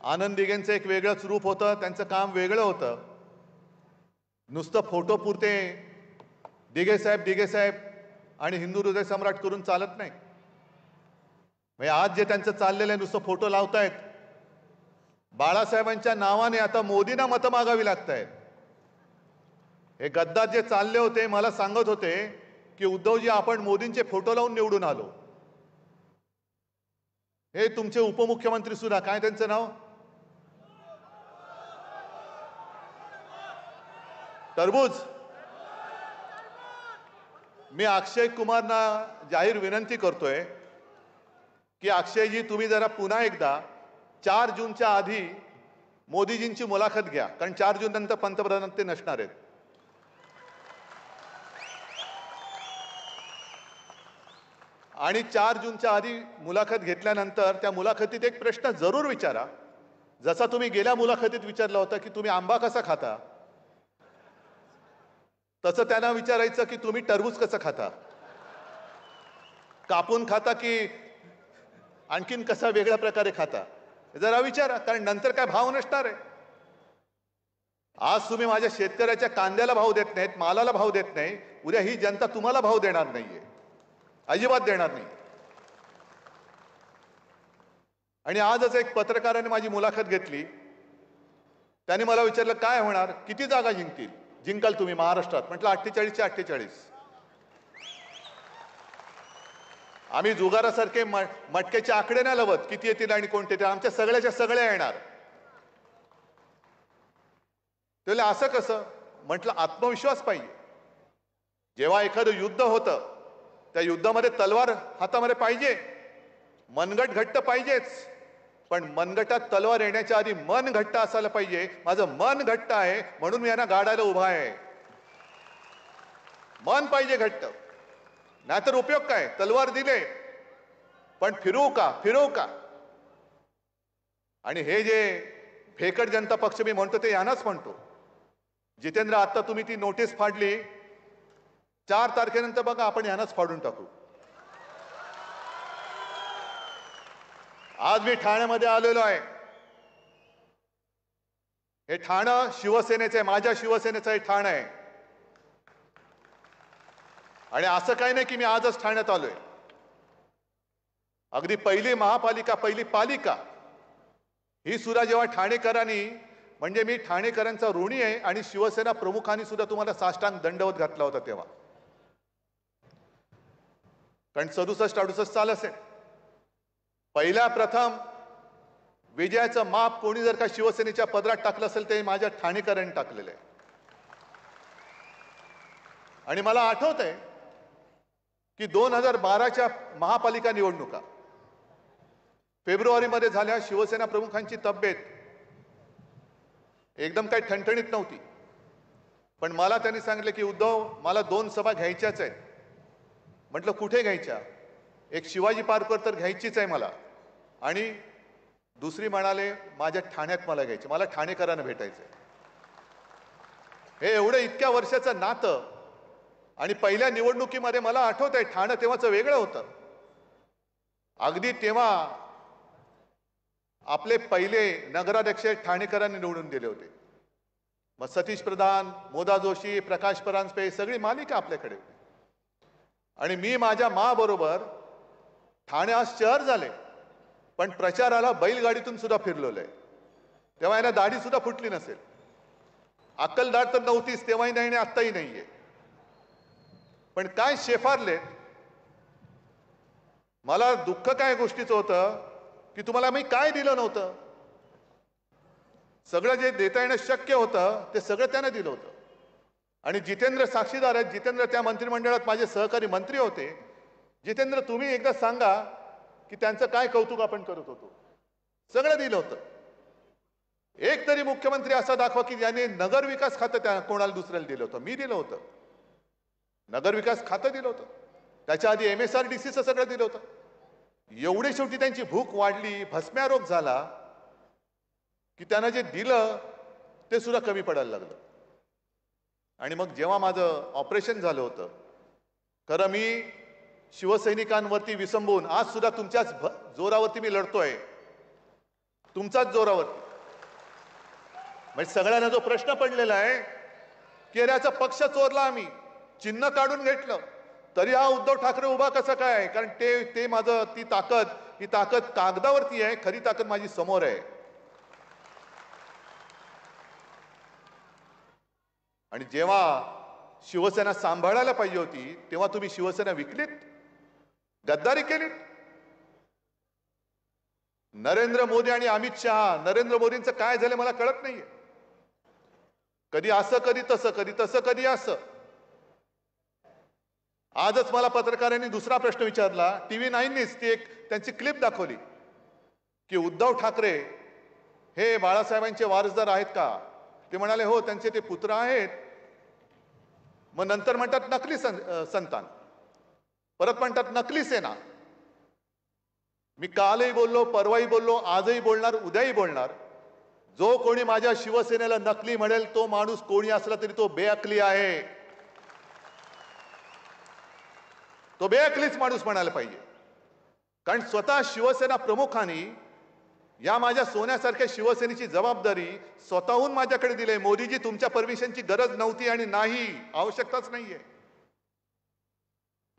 S12: आनंद दिघेंचं एक वेगळंच रूप होतं, त्यांचं काम वेगळं होतं. नुसतं फोटो पुरते दिघे साहेब आणि हिंदू हृदय सम्राट करून चालत नाही. म्हणजे आज जे त्यांचं चाललेलं आहे नुसतं फोटो लावतायत. बाळासाहेबांच्या नावाने आता मोदींना मतं मागावी लागतायत. हे गद्दार जे चालले होते मला सांगत होते की उद्धवजी आपण मोदींचे फोटो लावून निवडून आलो. हे तुमचे उपमुख्यमंत्री सुद्धा, काय त्यांचं नाव, टरबूज. मी अक्षय कुमारना जाहीर विनंती करतोय की अक्षयजी तुम्ही जरा पुन्हा एकदा 4 जूनच्या आधी मोदीजींची मुलाखत घ्या, कारण 4 जून नंतर पंतप्रधान ते नसणार आहेत. आणि 4 जूनच्या आधी मुलाखत घेतल्यानंतर त्या मुलाखतीत एक प्रश्न जरूर विचारा, जसा तुम्ही गेल्या मुलाखतीत विचारला होता की तुम्ही आंबा कसा खाता, तसं त्यांना विचारायचं की तुम्ही टरबूज कसं खाता, कापून खाता की आणखीन कसा वेगळ्या प्रकारे खाता, जरा विचारा. कारण नंतर काय भाव नसणार आहे. आज तुम्ही माझ्या शेतकऱ्याच्या कांद्याला भाव देत नाहीत, मालाला भाव देत नाही, उद्या ही जनता तुम्हाला भाव देणार नाहीये, अजिबात देणार नाही. आणि आजच एक पत्रकाराने माझी मुलाखत घेतली. त्याने मला विचारलं काय होणार, किती जागा जिंकाल तुम्ही महाराष्ट्रात. म्हटलं 48च्या 48. आम्ही जुगारासारखे मटक्याचे आकडे नाही लावत किती येतील आणि कोणते येतील, आमच्या सगळ्याच्या सगळ्या येणार. त्याला असं कसं, म्हटलं आत्मविश्वास पाहिजे. जेव्हा एखादं युद्ध होतं त्या युद्धामध्ये तलवार हातामध्ये पाहिजे, मनगट घट्ट पाहिजेच, पण मनगटात तलवार येण्याच्या आधी मन घट्ट असायला पाहिजे. माझं मन घट्ट आहे म्हणून मी यांना गाडायला उभा आहे. मन पाहिजे घट्ट, नाहीतर उपयोग काय. तलवार दिले पण फिरवू का. आणि हे जे फेकट जनता पक्ष मी म्हणतो ते यांनाच म्हणतो. जितेंद्र आता तुम्ही ती नोटीस फाडली, 4 तारखेनंतर बघा आपण यांनाच फाडून टाकू. आज मी ठाण्यामध्ये आलेलो आहे. हे ठाणं शिवसेनेचं आहे, माझ्या शिवसेनेचं हे ठाणं आहे. आणि असं काही नाही की मी आजच ठाण्यात आलोय. अगदी पहिली महापालिका, पहिली पालिका ही सुद्धा जेव्हा ठाणेकरांनी, म्हणजे मी ठाणेकरांचा ऋणी आहे आणि शिवसेना प्रमुखांनी सुद्धा तुम्हाला साष्टांग दंडवत घातला होता तेव्हा, कारण 67-68 साल असेल. पहिल्या प्रथम विजयाचं माप कोणी जर का शिवसेनेच्या पदरात टाकलं असेल ते माझ्या ठाणेकरांनी टाकलेलं आहे. आणि मला आठवत आहे की 2012च्या महापालिका निवडणुका फेब्रुवारीमध्ये झाल्या. शिवसेना प्रमुखांची तब्येत एकदम काही ठणठणीत नव्हती, पण मला त्यांनी सांगितलं की उद्धव मला 2 सभा घ्यायच्याच आहेत. म्हटलं कुठे घ्यायच्या. एक शिवाजी पार्कवर तर घ्यायचीच आहे मला, आणि दुसरी म्हणाले माझ्या ठाण्यात मला घ्यायची, मला ठाणेकरांना भेटायचंय. हे एवढं इतक्या वर्षाचं नातं. आणि पहिल्या निवडणुकीमध्ये मला आठवत आहे ठाणं तेव्हाचं वेगळं होतं. अगदी तेव्हा आपले पहिले नगराध्यक्ष ठाणेकरांनी निवडून दिले होते. मग सतीश प्रधान, मोदा जोशी, प्रकाश परांजपे सगळी मालिका आपल्याकडे होती. आणि मी माझ्या माबरोबर ठाणे आज शहर झाले, पण प्रचाराला बैलगाडीतून सुद्धा फिरलेलो आहे. तेव्हा यांना दाढी सुद्धा फुटली नसेल. अक्कलदाढ तर नव्हतीच तेव्हाही नाही आणि आत्ताही नाहीये. पण काय शेफारले. मला दुःख काय गोष्टीचं होतं की तुम्हाला मी काय दिलं नव्हतं. सगळं जे देता येणं शक्य होतं ते सगळं त्याने दिलं होतं. आणि जितेंद्र साक्षीदार आहेत. जितेंद्र त्या मंत्रिमंडळात माझे सहकारी मंत्री होते. जितेंद्र तुम्ही एकदा सांगा की त्यांचं काय कौतुक आपण करत होतो. सगळं दिलं होतं. एक तरी मुख्यमंत्री असा दाखवा की ज्याने नगर विकास खातं त्या कोणाला दुसऱ्याला दिलं होतं. मी दिलं होतं. नगर विकास खातं दिलं होतं. त्याच्या आधी MSRDCचं सगळं दिलं होतं. एवढी शेवटी त्यांची भूक वाढली, भस्म्यारोग झाला की त्यांना जे दिलं ते सुद्धा कमी पडायला लागलं. आणि मग जेव्हा माझं ऑपरेशन झालं होतं, खरं मी शिवसैनिकांवरती विसंबून आज सुद्धा तुमच्याच जोरावरती मी लढतोय. तुमचाच जोरावरती. म्हणजे सगळ्यांना जो प्रश्न पडलेला आहे की अरे याचा पक्ष चोरला, आम्ही चिन्ह काढून घेतलं तरी हा उद्धव ठाकरे उभा कसा काय. कारण ते माझं ही ताकद कागदावरती आहे, खरी ताकद माझी समोर आहे. आणि जेव्हा शिवसेना सांभाळायला पाहिजे होती तेव्हा तुम्ही शिवसेना विकलीत, गद्दारी केलीत. नरेंद्र मोदी आणि अमित शहा, नरेंद्र मोदींचं काय झालं मला कळत नाहीये. कधी असं कधी तसं, कधी तसं कधी असं. आजच मला पत्रकारांनी दुसरा प्रश्न विचारला. TV9नीच ती एक त्यांची क्लिप दाखवली की उद्धव ठाकरे हे बाळासाहेबांचे वारसदार आहेत का. ते म्हणाले हो त्यांचे ते पुत्र आहेत. मग नंतर म्हणतात नकली संतान, परत म्हणतात नकली सेना. मी कालही बोललो, परवाही बोललो, आजही बोलणार, उद्याही बोलणार. जो कोणी माझ्या शिवसेनेला नकली म्हणेल तो माणूस कोणी असला तरी तो बेअकली आहे. तो बेअकलीच माणूस म्हणायला पाहिजे. कारण स्वतः शिवसेना प्रमुखांनी या माझ्या सोन्यासारख्या शिवसेनेची जबाबदारी स्वतःहून माझ्याकडे दिली. मोदीजी तुमच्या परमिशनची गरज नव्हती आणि नाही, आवश्यकताच नाहीये.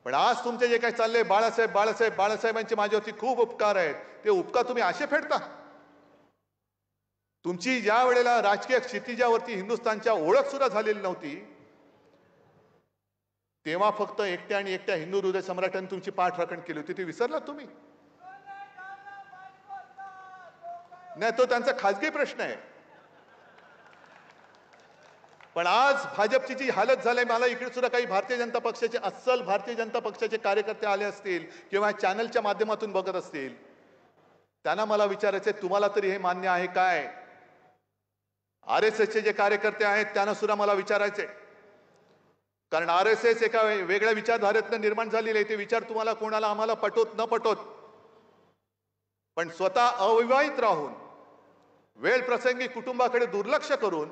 S12: पण आज तुमचे जे काही चालले बाळासाहेबांचे माझ्यावरती खूप उपकार आहेत. ते उपकार तुम्ही असे फेडता. तुमची ज्या वेळेला राजकीय क्षितिजावरती हिंदुस्थानच्या ओळख सुद्धा झालेली नव्हती तेव्हा फक्त एकट्या आणि एकट्या हिंदू हृदय सम्राटांनी तुमची पाठराखण केली होती. ते विसरलात तुम्ही. नाही, तो त्यांचा खासगी प्रश्न आहे. पण आज भाजपची जी हालत झाली, मला इकडे सुद्धा काही भारतीय जनता पक्षाचे अस्सल भारतीय जनता पक्षाचे कार्यकर्ते आले असतील किंवा चॅनलच्या माध्यमातून बघत असतील, त्यांना मला विचारायचंय तुम्हाला तरी हे मान्य आहे काय. RSSचे जे कार्यकर्ते आहेत त्यांना सुद्धा मला विचारायचंय. कारण RSS एका वेगळ्या विचारधारेतनं निर्माण झालेले आहे. ते विचार तुम्हाला कोणाला आम्हाला पटोत न पटोत, पण स्वतः अविवाहित राहून वेळ प्रसंगी कुटुंबाकडे दुर्लक्ष करून,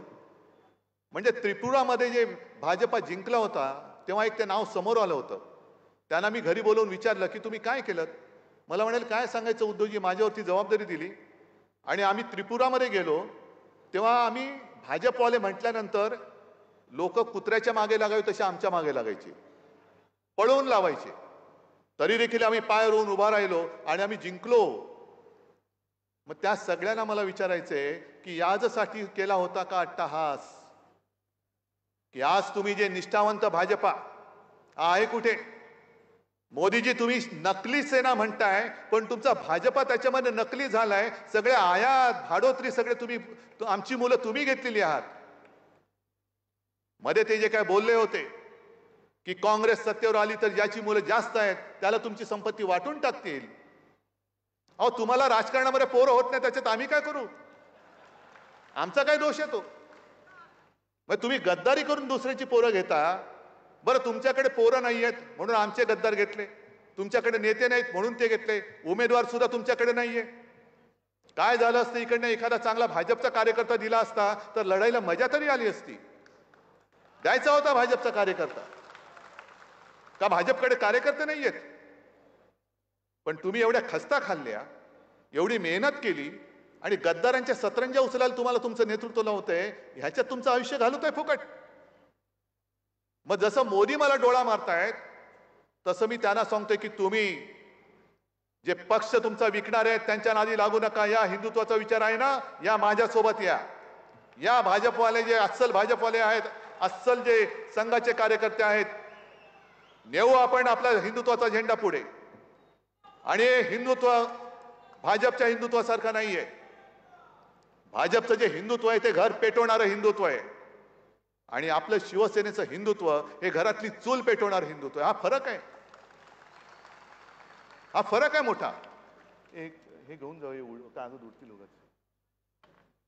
S12: म्हणजे त्रिपुरामध्ये जे भाजपा जिंकला होता तेव्हा एक ते नाव समोर आलं होतं. त्यांना मी घरी बोलवून विचारलं की तुम्ही काय केलं. मला म्हणाल काय सांगायचं उद्धवजी, माझ्यावरती जबाबदारी दिली आणि आम्ही त्रिपुरामध्ये गेलो तेव्हा आम्ही भाजपवाले म्हटल्यानंतर लोक कुत्र्याच्या मागे लागावे तसे आमच्या मागे लागायचे, पळवून लावायचे. तरी देखील आम्ही पाय रोवून उभा राहिलो आणि आम्ही जिंकलो. मग त्या सगळ्यांना मला विचारायचंय की याजसाठी केला होता का अट्टहास. की आज तुम्ही जे निष्ठावंत भाजपा आहे कुठे. मोदीजी तुम्ही नकली सेना म्हणताय पण तुमचा भाजपा त्याच्यामध्ये नकली झालाय. सगळे आयात भाडोत्री सगळे तुम्ही, आमची मुलं तुम्ही घेतलेली आहात. मध्ये ते जे काय बोलले होते की काँग्रेस सत्तेवर आली तर ज्याची मुलं जास्त आहेत त्याला तुमची संपत्ती वाटून टाकतील. अहो तुम्हाला राजकारणामध्ये पोरं होत नाही त्याच्यात आम्ही काय करू. आमचा काय दोष येतो. मग तुम्ही गद्दारी करून दुसऱ्याची पोरं घेता. बरं तुमच्याकडे पोरं नाही आहेत म्हणून आमचे गद्दार घेतले, तुमच्याकडे नेते नाहीत म्हणून ते घेतले, उमेदवार सुद्धा तुमच्याकडे नाहीये. काय झालं असतं इकडनं एखादा चांगला भाजपचा कार्यकर्ता दिला असता तर लढाईला मजा तरी आली असती. द्यायचा होता भाजपचा कार्यकर्ता. का भाजपकडे कार्यकर्ते नाहीयेत. पण तुम्ही एवढ्या खस्ता खाल्ल्या, एवढी मेहनत केली आणि गद्दारांच्या सतरंजा उचलायला तुम्हाला तुमचं नेतृत्व लावतंय. ह्याच्यात तुमचं आयुष्य घालवतंय फुकट. मग जसं मोदी मला डोळा मारतायत तसं मी त्यांना सांगतोय की तुम्ही जे पक्ष तुमचा विकणार आहेत त्यांच्या नादी लागू नका. या हिंदुत्वाचा विचार आहे ना, या माझ्यासोबत या भाजपवाले जे अस्सल भाजपवाले आहेत, अस्सल जे संघाचे कार्यकर्ते आहेत, नेऊ आपण आपला हिंदुत्वाचा झेंडा पुढे. आणि हिंदुत्व भाजपच्या हिंदुत्वासारखं नाहीये. भाजपचं जे हिंदुत्व आहे ते घर पेटवणारं हिंदुत्व आहे आणि आपलं शिवसेनेचं हिंदुत्व हे घरातली चूल पेटवणारं हिंदुत्व आहे. हा फरक आहे, हा फरक आहे मोठा. हे घेऊन जाऊ, काय अजून उडतील लोक.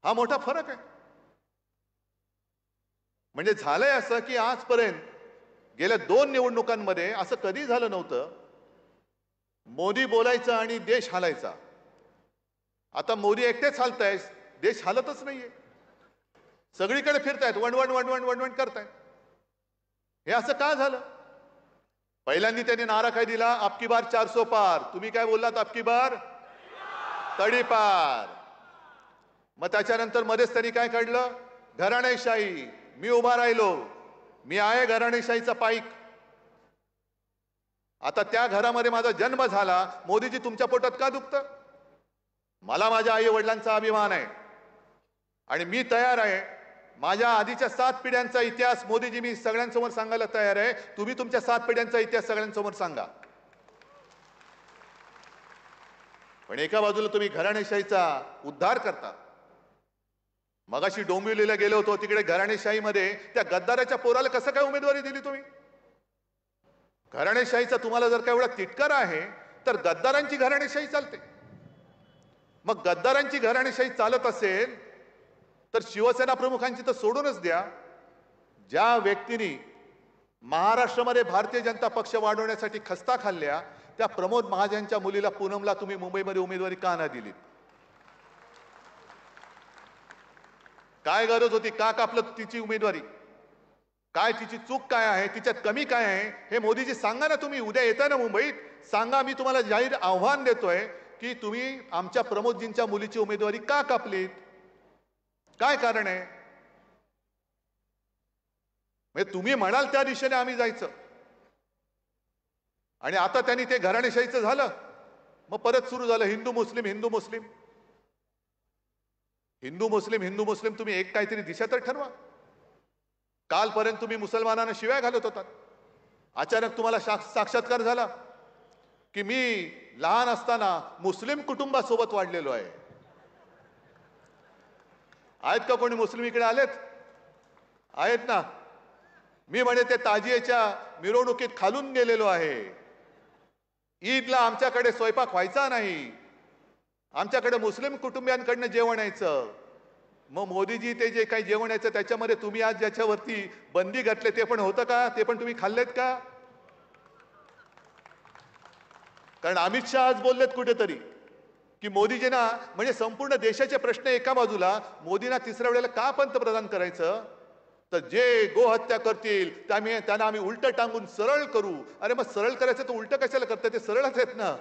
S12: हा मोठा फरक आहे. म्हणजे झालंय असं की आजपर्यंत गेल्या 2 निवडणुकांमध्ये असं कधी झालं नव्हतं. मोदी बोलायचा आणि देश हालायचा. आता मोदी एकटेच हालतायत, देश हालतच नाहीये. सगळीकडे फिरतायत, वणवण करतायत. हे असं का झालं? पहिल्यांदा त्यांनी नारा काय दिला, अबकी बार 400 पार. तुम्ही काय बोललात? अबकी बार तडीपार. मग त्याच्यानंतर मध्येच त्यांनी काय काढलं? घराणेशाही. मी उभा राहिलो, मी आहे घराणेशाहीचा पाईक. आता त्या घरामध्ये माझा जन्म झाला. मोदीजी तुमच्या पोटात का दुखतं? मला माझ्या आई वडिलांचा अभिमान आहे आणि मी तयार आहे. माझ्या आधीच्या 7 पिढ्यांचा इतिहास मोदीजी मी सगळ्यांसमोर सांगायला तयार आहे. तुम्ही तुमच्या 7 पिढ्यांचा इतिहास सगळ्यांसमोर सांगा. पण एका बाजूला तुम्ही घराणेशाहीचा उद्धार करता. मगाशी डोंबिवलीला गेलो होतो, तिकडे घराणेशाहीमध्ये त्या गद्दाराच्या पोराला कसं काय उमेदवारी दिली तुम्ही? घराणेशाहीचा तुम्हाला जर का एवढा तिटकार आहे तर गद्दारांची घराणेशाही चालते. मग गद्दारांची घराणेशाही चालत असेल तर शिवसेना प्रमुखांची तर सोडूनच द्या. ज्या व्यक्तींनी महाराष्ट्रामध्ये भारतीय जनता पक्ष वाढवण्यासाठी खस्ता खाल्ल्या त्या प्रमोद महाजनच्या मुलीला पूनमला तुम्ही मुंबईमध्ये उमेदवारी का नाही दिली? काय गरज होती? का कापलं तिची उमेदवारी? काय तिची चूक काय आहे? तिच्यात कमी काय आहे? हे मोदीजी सांगा ना. तुम्ही उद्या येताय ना मुंबईत, सांगा. मी तुम्हाला जाहीर आव्हान देतोय की तुम्ही आमच्या प्रमोदजींच्या मुलीची उमेदवारी का कापलीत? काय कारण आहे? म्हणजे तुम्ही म्हणाल त्या दिशेने आम्ही जायचं आणि आता त्यांनी ते घराणेशाहीचं झालं. मग परत सुरू झालं हिंदू मुस्लिम हिंदू मुस्लिम हिंदू मुस्लिम हिंदू मुस्लिम. तुम्ही एक काहीतरी दिशा तर ठरवा. कालपर्यंत तुम्ही मुसलमानांना शिव्या घालत होतात. अचानक तुम्हाला साक्षात्कार झाला की मी लहान असताना मुस्लिम कुटुंबासोबत वाढलेलो आहे. आहेत का कोणी मुस्लिम इकडे आलेत? आहेत ना. मी म्हणे ते ताजियाच्या मिरवणुकीत खालून गेलेलो आहे. ईदला आमच्याकडे स्वयंपाक व्हायचा नाही, आमच्याकडे मुस्लिम कुटुंबियांकडनं जेवण यायचं. मग मोदीजी ते जे काही जेवण यायचं त्याच्यामध्ये तुम्ही आज ज्याच्यावरती बंदी घातली ते पण होतं का? ते पण तुम्ही खाल्लेत का? कारण अमित शहा आज बोललेत कुठेतरी की मोदीजींना म्हणजे संपूर्ण देशाचे प्रश्न एका बाजूला, मोदींना तिसऱ्या वेळेला का पंतप्रधान करायचं? तर जे गोहत्या करतील त्यांना आम्ही उलट टांगून सरळ करू. अरे मग सरळ करायचं तर उलट कशाला करतात? ते सरळच आहेत ना.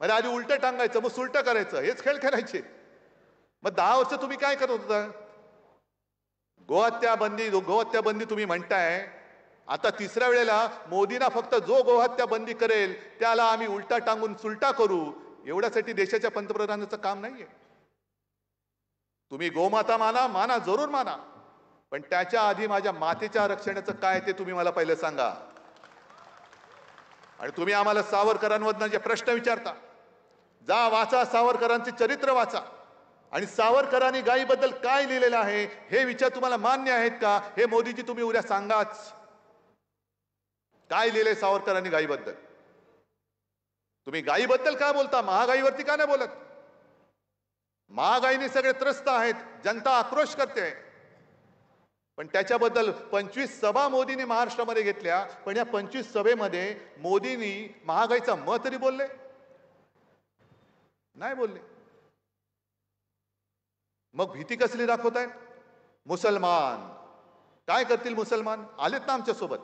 S12: अरे आधी उलट टांगायचं मग सुलट करायचं, हेच खेळ खेळायचे. मग 10 वर्ष तुम्ही काय करत होता? गोहत्या बंदी तुम्ही म्हणताय. आता तिसऱ्या वेळेला मोदींना फक्त जो गोहत्या बंदी करेल त्याला आम्ही उलटा टांगून सुलटा करू, एवढ्यासाठी देशाच्या पंतप्रधानाचं काम नाहीये. तुम्ही गोमाता माना जरूर माना, पण त्याच्या आधी माझ्या मातेच्या रक्षणाचं काय ते तुम्ही मला पहिलं सांगा. आणि तुम्ही आम्हाला सावरकरांमधनं जे प्रश्न विचारता, जा वाचा सावरकरांचे चरित्र वाचा आणि सावरकरांनी गायीबद्दल काय लिहिलेलं आहे हे विचार तुम्हाला मान्य आहेत का? हे मोदीजी तुम्ही उद्या सांगाच. काय लिहिले सावरकरांनी गायीबद्दल? तुम्ही गायीबद्दल का बोलता? महागाईवरती का नाही बोलत? महागाईने सगळे त्रस्त आहेत, जनता आक्रोश करते. पण त्याच्याबद्दल 25 सभा मोदींनी महाराष्ट्रामध्ये घेतल्या, पण या 25 सभेमध्ये मोदींनी महागाईचा म तरी बोलले नाही? बोलले. मग भीती कसली दाखवत आहेत? मुसलमान काय करतील? मुसलमान आलेत ना आमच्यासोबत,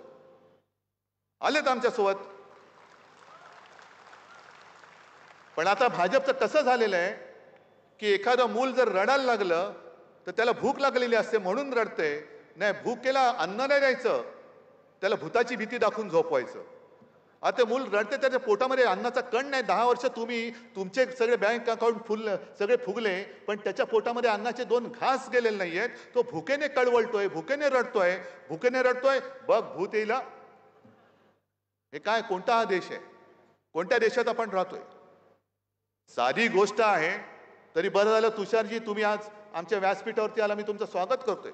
S12: आलेत आमच्यासोबत. पण आता भाजपचं कसं झालेलं आहे की एखादं मूल जर रडायला लागलं तर त्याला भूक लागलेली असते म्हणून रडते. नाही, भूकेला अन्न नाही द्यायचं, त्याला भूताची भीती दाखवून झोपवायचं. आता ते मूल रडते, त्याच्या पोटामध्ये अन्नाचा कण नाही. 10 वर्ष तुम्ही तुमचे सगळे बँक अकाउंट सगळे फुगले, पण त्याच्या पोटामध्ये अन्नाचे 2 घास गेलेले नाहीयेत. तो भुकेने कळवळतोय, भुकेने रडतोय. बघ भूत येईल. हे काय, कोणता हा देश आहे? कोणत्या देशात आपण राहतोय? साधी गोष्ट आहे. तरी बरं झालं तुषारजी, तुम्ही आज आमच्या व्यासपीठावरती आला, मी तुमचं स्वागत करतोय.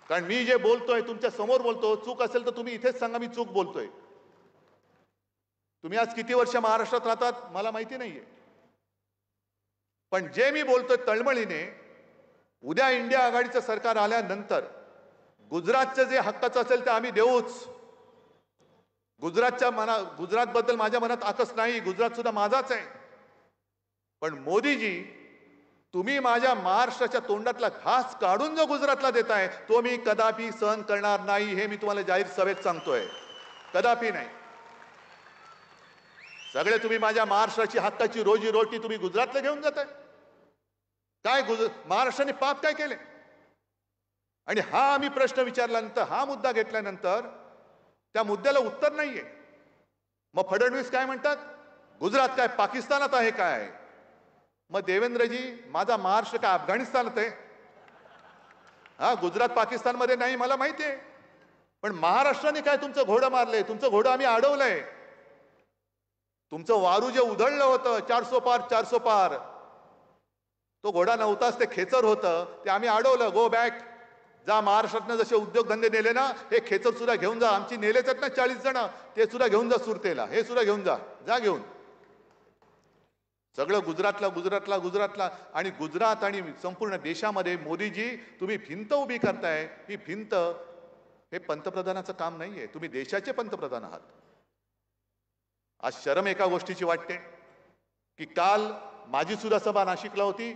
S12: कारण मी जे बोलतोय तुमच्या समोर बोलतो. चूक असेल तर तुम्ही इथेच सांगा, मी चूक बोलतोय. तुम्ही आज किती वर्ष महाराष्ट्रात राहतात मला माहिती नाहीये, पण जे मी बोलतोय तळमळीने, उद्या इंडिया आघाडीचं सरकार आल्यानंतर गुजरातचं जे हक्काचं असेल ते आम्ही देऊच. गुजरातबद्दल माझ्या मनात आकस नाही, गुजरात सुद्धा माझाच आहे. पण मोदीजी, तुम्ही माझ्या महाराष्ट्राच्या तोंडातला घास काढून जो गुजरातला देताय तो मी कदापि सहन करणार नाही. हे मी तुम्हाला जाहीर सभेत सांगतोय. कदापि नाही. सगळे तुम्ही माझ्या महाराष्ट्राची हक्काची रोजी रोटी तुम्ही गुजरातला घेऊन जाताय. काय महाराष्ट्राने पाप काय केले? आणि हा आम्ही प्रश्न विचारल्यानंतर, हा मुद्दा घेतल्यानंतर त्या मुद्द्याला उत्तर नाहीये. मग फडणवीस काय म्हणतात, गुजरात काय पाकिस्तानात आहे काय? मग देवेंद्रजी, माझा महाराष्ट्र काय अफगाणिस्तानात आहे? हा, गुजरात पाकिस्तानमध्ये नाही मला माहिती आहे, पण महाराष्ट्राने काय तुमचं घोडं मारलंय, तुमचं घोडं आम्ही अडवलंय. तुमचं वारू जे उधळलं होतं 400 पार, तो घोडा नव्हताच, ते खेचर होतं, ते आम्ही अडवलं. Go back. जा, महाराष्ट्रातनं जसे उद्योगधंदे नेले ना, हे खेचर सुद्धा घेऊन जा. आमची नेलेच आहेत ना 40 जण, ते सुद्धा घेऊन जा सुरतेला. हे सुद्धा घेऊन जा घेऊन. सगळं गुजरातला. आणि गुजरात आणि संपूर्ण देशामध्ये मोदीजी तुम्ही भिंत उभी करताय. ही भिंत हे पंतप्रधानाचं काम नाहीये. तुम्ही देशाचे पंतप्रधान आहात. आज शरम एका गोष्टीची वाटते की काल माझी सुद्धा सभा नाशिकला होती,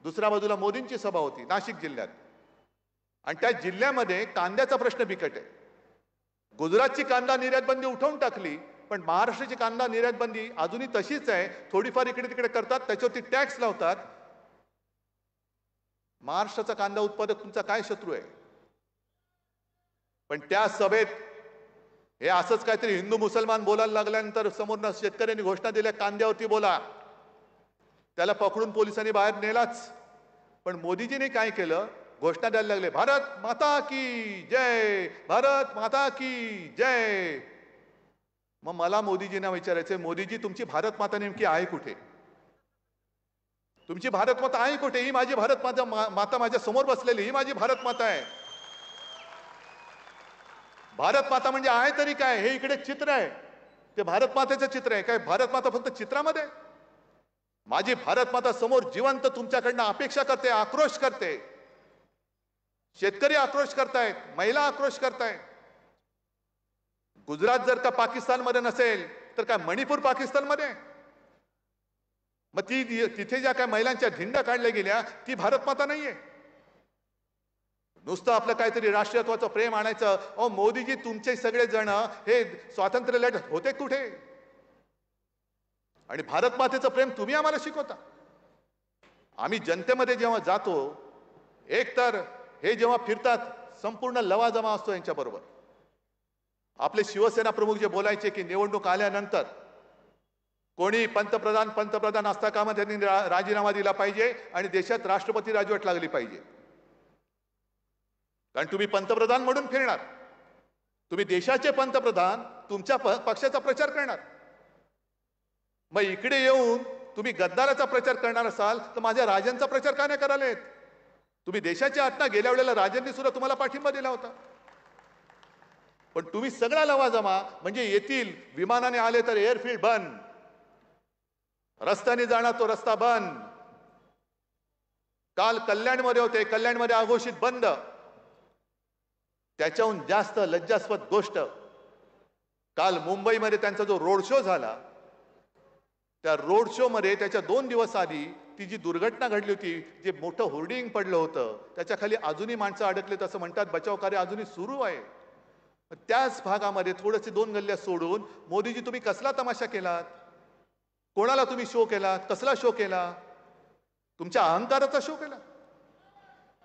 S12: दुसऱ्या बाजूला मोदींची सभा होती नाशिक जिल्ह्यात, आणि त्या जिल्ह्यामध्ये कांद्याचा प्रश्न बिकट आहे. गुजरातची कांदा निर्यात बंदी उठवून टाकली, पण महाराष्ट्राची कांदा निर्यात बंदी अजूनही तशीच आहे. थोडीफार इकडे तिकडे करतात, त्याच्यावरती टॅक्स लावतात. महाराष्ट्राचा कांदा उत्पादक तुमचा काय शत्रू आहे? पण त्या सभेत हे असंच काहीतरी हिंदू मुसलमान बोलायला लागल्यानंतर समोरनं शेतकऱ्यांनी घोषणा दिल्या, कांद्यावरती बोला. त्याला पकडून पोलिसांनी बाहेर नेलाच. पण मोदीजीने काय केलं, घोषणा द्यायला लागले, भारत माता की जय, भारत माता की जय. मग मला मोदीजींना विचारायचंय, मोदीजी तुमची भारत माता नेमकी आहे कुठे? तुमची भारत माता आहे कुठे? ही माझी भारत माता माझ्या समोर बसलेली, ही माझी भारत माता आहे. भारत माता म्हणजे आहे तरी काय? हे इकडे चित्र आहे, ते भारत मातेचं चित्र आहे. काय भारत माता फक्त चित्रामध्ये? माझी भारत माता समोर जिवंत तुमच्याकडनं अपेक्षा करते, आक्रोश करते. शेतकरी आक्रोश करतायत, महिला आक्रोश करतायत. गुजरात जर का पाकिस्तानमध्ये नसेल तर काय मणिपूर पाकिस्तानमध्ये? मग तिथे ज्या काय महिलांच्या धिंडा काढल्या गेल्या ती भारत माता नाहीये. नुसतं आपलं काहीतरी राष्ट्रीयत्वाचं प्रेम आणायचं. अहो मोदीजी, तुमचे सगळे जण हे स्वातंत्र्य लढत होते कुठे? आणि भारत मातेचं प्रेम तुम्ही आम्हाला शिकवता. आम्ही जनतेमध्ये जेव्हा जातो, एकतर हे जेव्हा फिरतात संपूर्ण लवाजमा असतो यांच्याबरोबर. आपले शिवसेना प्रमुख जे बोलायचे की निवडणूक आल्यानंतर कोणी पंतप्रधान असता कामा त्यांनी राजीनामा दिला पाहिजे आणि देशात राष्ट्रपती राजवट लागली पाहिजे. कारण तुम्ही पंतप्रधान म्हणून फिरणार, तुम्ही देशाचे पंतप्रधान, तुमच्या पक्षाचा प्रचार करणार. मग इकडे येऊन तुम्ही गद्दाराचा प्रचार करणार असाल तर माझ्या राजांचा प्रचार का नाही करालेत? तुम्ही देशाच्या आत ना, गेल्या वेळेला राजांनी सुद्धा तुम्हाला पाठिंबा दिला होता. पण तुम्ही सगळा लवाजमा म्हणजे येतील, विमानाने आले तर एअरफील्ड बंद, रस्त्याने जाणार तो रस्ता बंद. काल कल्याणमध्ये होते, कल्याणमध्ये अघोषित बंद. त्याच्याहून जास्त लज्जास्पद गोष्ट, काल मुंबईमध्ये त्यांचा जो रोड शो झाला, त्या रोड शो मध्ये त्याच्या 2 दिवस आधी ती जी दुर्घटना घडली होती, जे मोठं होर्डिंग पडलं होतं, त्याच्या खाली अजूनही माणसं अडकलेत असं म्हणतात. बचाव कार्य अजूनही सुरू आहे. त्याच भागामध्ये थोडेसे 2 गल्ल्या सोडून मोदीजी तुम्ही कसला तमाशा केलात? कोणाला तुम्ही शो केलात? कसला शो केला? तुमच्या अहंकाराचा शो केला.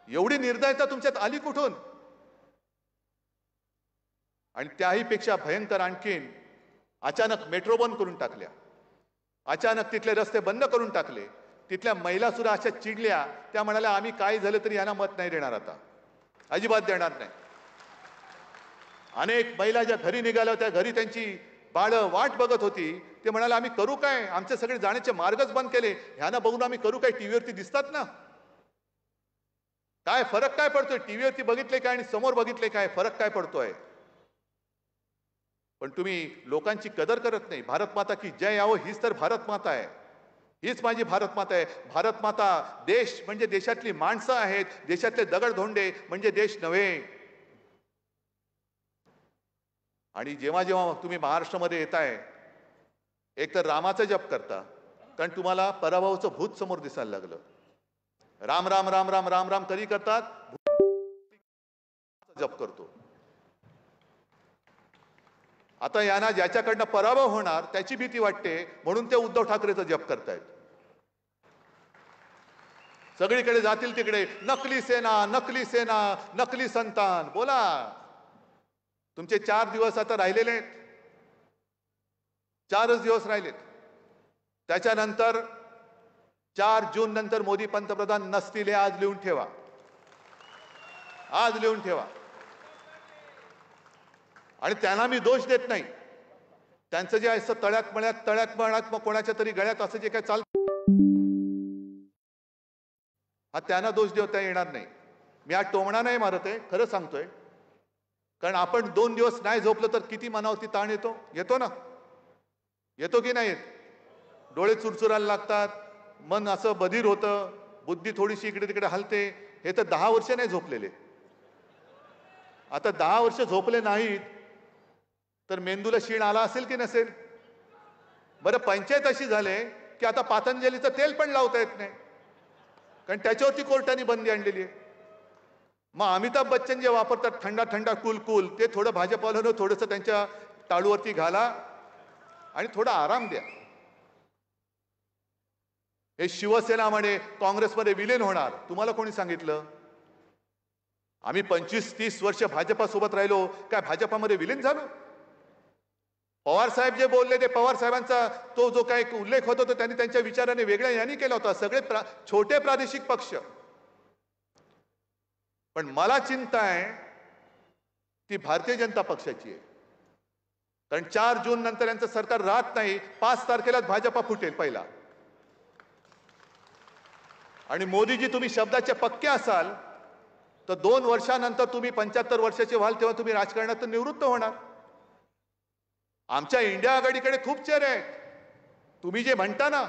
S12: एवढी निर्दयता तुमच्यात आली कुठून? आणि त्याही पेक्षा भयंकर आणखीन अचानक मेट्रो बंद करून टाकल्या, अचानक तिथले रस्ते बंद करून टाकले. तिथल्या महिला सुद्धा अशा चिडल्या, त्या म्हणाल्या आम्ही काय झालं तरी यांना मत नाही देणार, आता अजिबात देणार नाही. अनेक महिला ज्या घरी निघाल्या होत्या, घरी त्यांची बाळं वाट बघत होती, ते म्हणाले आम्ही करू काय, आमचे सगळे जाण्याचे मार्गच बंद केले, ह्यांना बघून आम्ही करू काय, टीव्हीवरती दिसतात ना. काय फरक काय पडतोय, टीव्हीवरती बघितले काय आणि समोर बघितले काय, फरक काय पडतोय. पण तुम्ही लोकांची कदर करत नाही. भारत माता की जय यावं, हीच तर भारत माता आहे, हीच माझी भारत माता आहे. भारत माता देश म्हणजे देशातली माणसं आहेत, देशातले दगडधोंडे म्हणजे देश नव्हे. आणि जेव्हा जेव्हा तुम्ही महाराष्ट्रामध्ये येताय, एक तर रामाचा जप करता, कारण तुम्हाला पराभवाचं भूत समोर दिसायला लागलं. राम राम राम राम राम राम कधी करतात, जप करतो. आता यांना ज्याच्याकडनं पराभव होणार त्याची भीती वाटते, म्हणून ते उद्धव ठाकरेचा जप करतायत. सगळीकडे जातील तिकडे नकली सेना, नकली सेना, नकली संतान बोला. तुमचे 4 दिवस आता राहिलेले आहेत, 4च दिवस राहिलेत. त्याच्यानंतर 4 जून नंतर मोदी पंतप्रधान नसतील, हे आज लिहून ठेवा, आज लिहून ठेवा. आणि त्यांना मी दोष देत नाही, त्यांचं जे असं तळ्यात मळ्यात मग कोणाच्या तरी गळ्यात असं जे काय चालतं, हा त्यांना दोष देता येणार नाही. मी आज टोमणा नाही मारत आहे, खरं सांगतोय. कारण आपण 2 दिवस नाही झोपलं तर किती मनावरती ताण येतो, येतो ना, येतो की नाही येत. डोळे चुरचुरायला लागतात, मन असं बधीर होतं, बुद्धी थोडीशी इकडे तिकडे हलते. हे तर 10 वर्ष नाही झोपलेले. आता 10 वर्ष झोपले नाहीत तर मेंदूला शीण आला असेल की नसेल. बरं, पंचायत अशी झाले की आता पातंजलीचं तेल पण लावता येत नाही, कारण त्याच्यावरती कोर्टाने बंदी आणलेली आहे. मग अमिताभ बच्चन जे वापरतात थंडा थंडा कूल कूल, ते थोडं भाजपवाल्यानं थोडंसं त्यांच्या टाळूवरती घाला आणि थोडा आराम द्या. हे शिवसेना म्हणे काँग्रेसमध्ये विलीन होणार, तुम्हाला कोणी सांगितलं? आम्ही 25-30 वर्ष भाजपासोबत राहिलो, काय भाजपामध्ये विलीन झालो? पवार साहेब जे बोलले ते पवार साहेबांचा तो जो काही उल्लेख होता तो त्यांनी त्यांच्या विचाराने वेगळ्या यांनी केला होता. सगळे छोटे प्रादेशिक पक्ष. पण मला चिंता आहे ती भारतीय जनता पक्षाची आहे. कारण 4 जून नंतर यांचं सरकार राहत नाही, 5 तारखेलाच भाजपा फुटेल पहिला. आणि मोदीजी तुम्ही शब्दाचे पक्के असाल तर 2 वर्षानंतर तुम्ही 75 वर्षाचे व्हाल तेव्हा तुम्ही राजकारणातून निवृत्त होणार. आमच्या इंडिया आघाडीकडे खूप चेहरे आहेत. तुम्ही जे म्हणता ना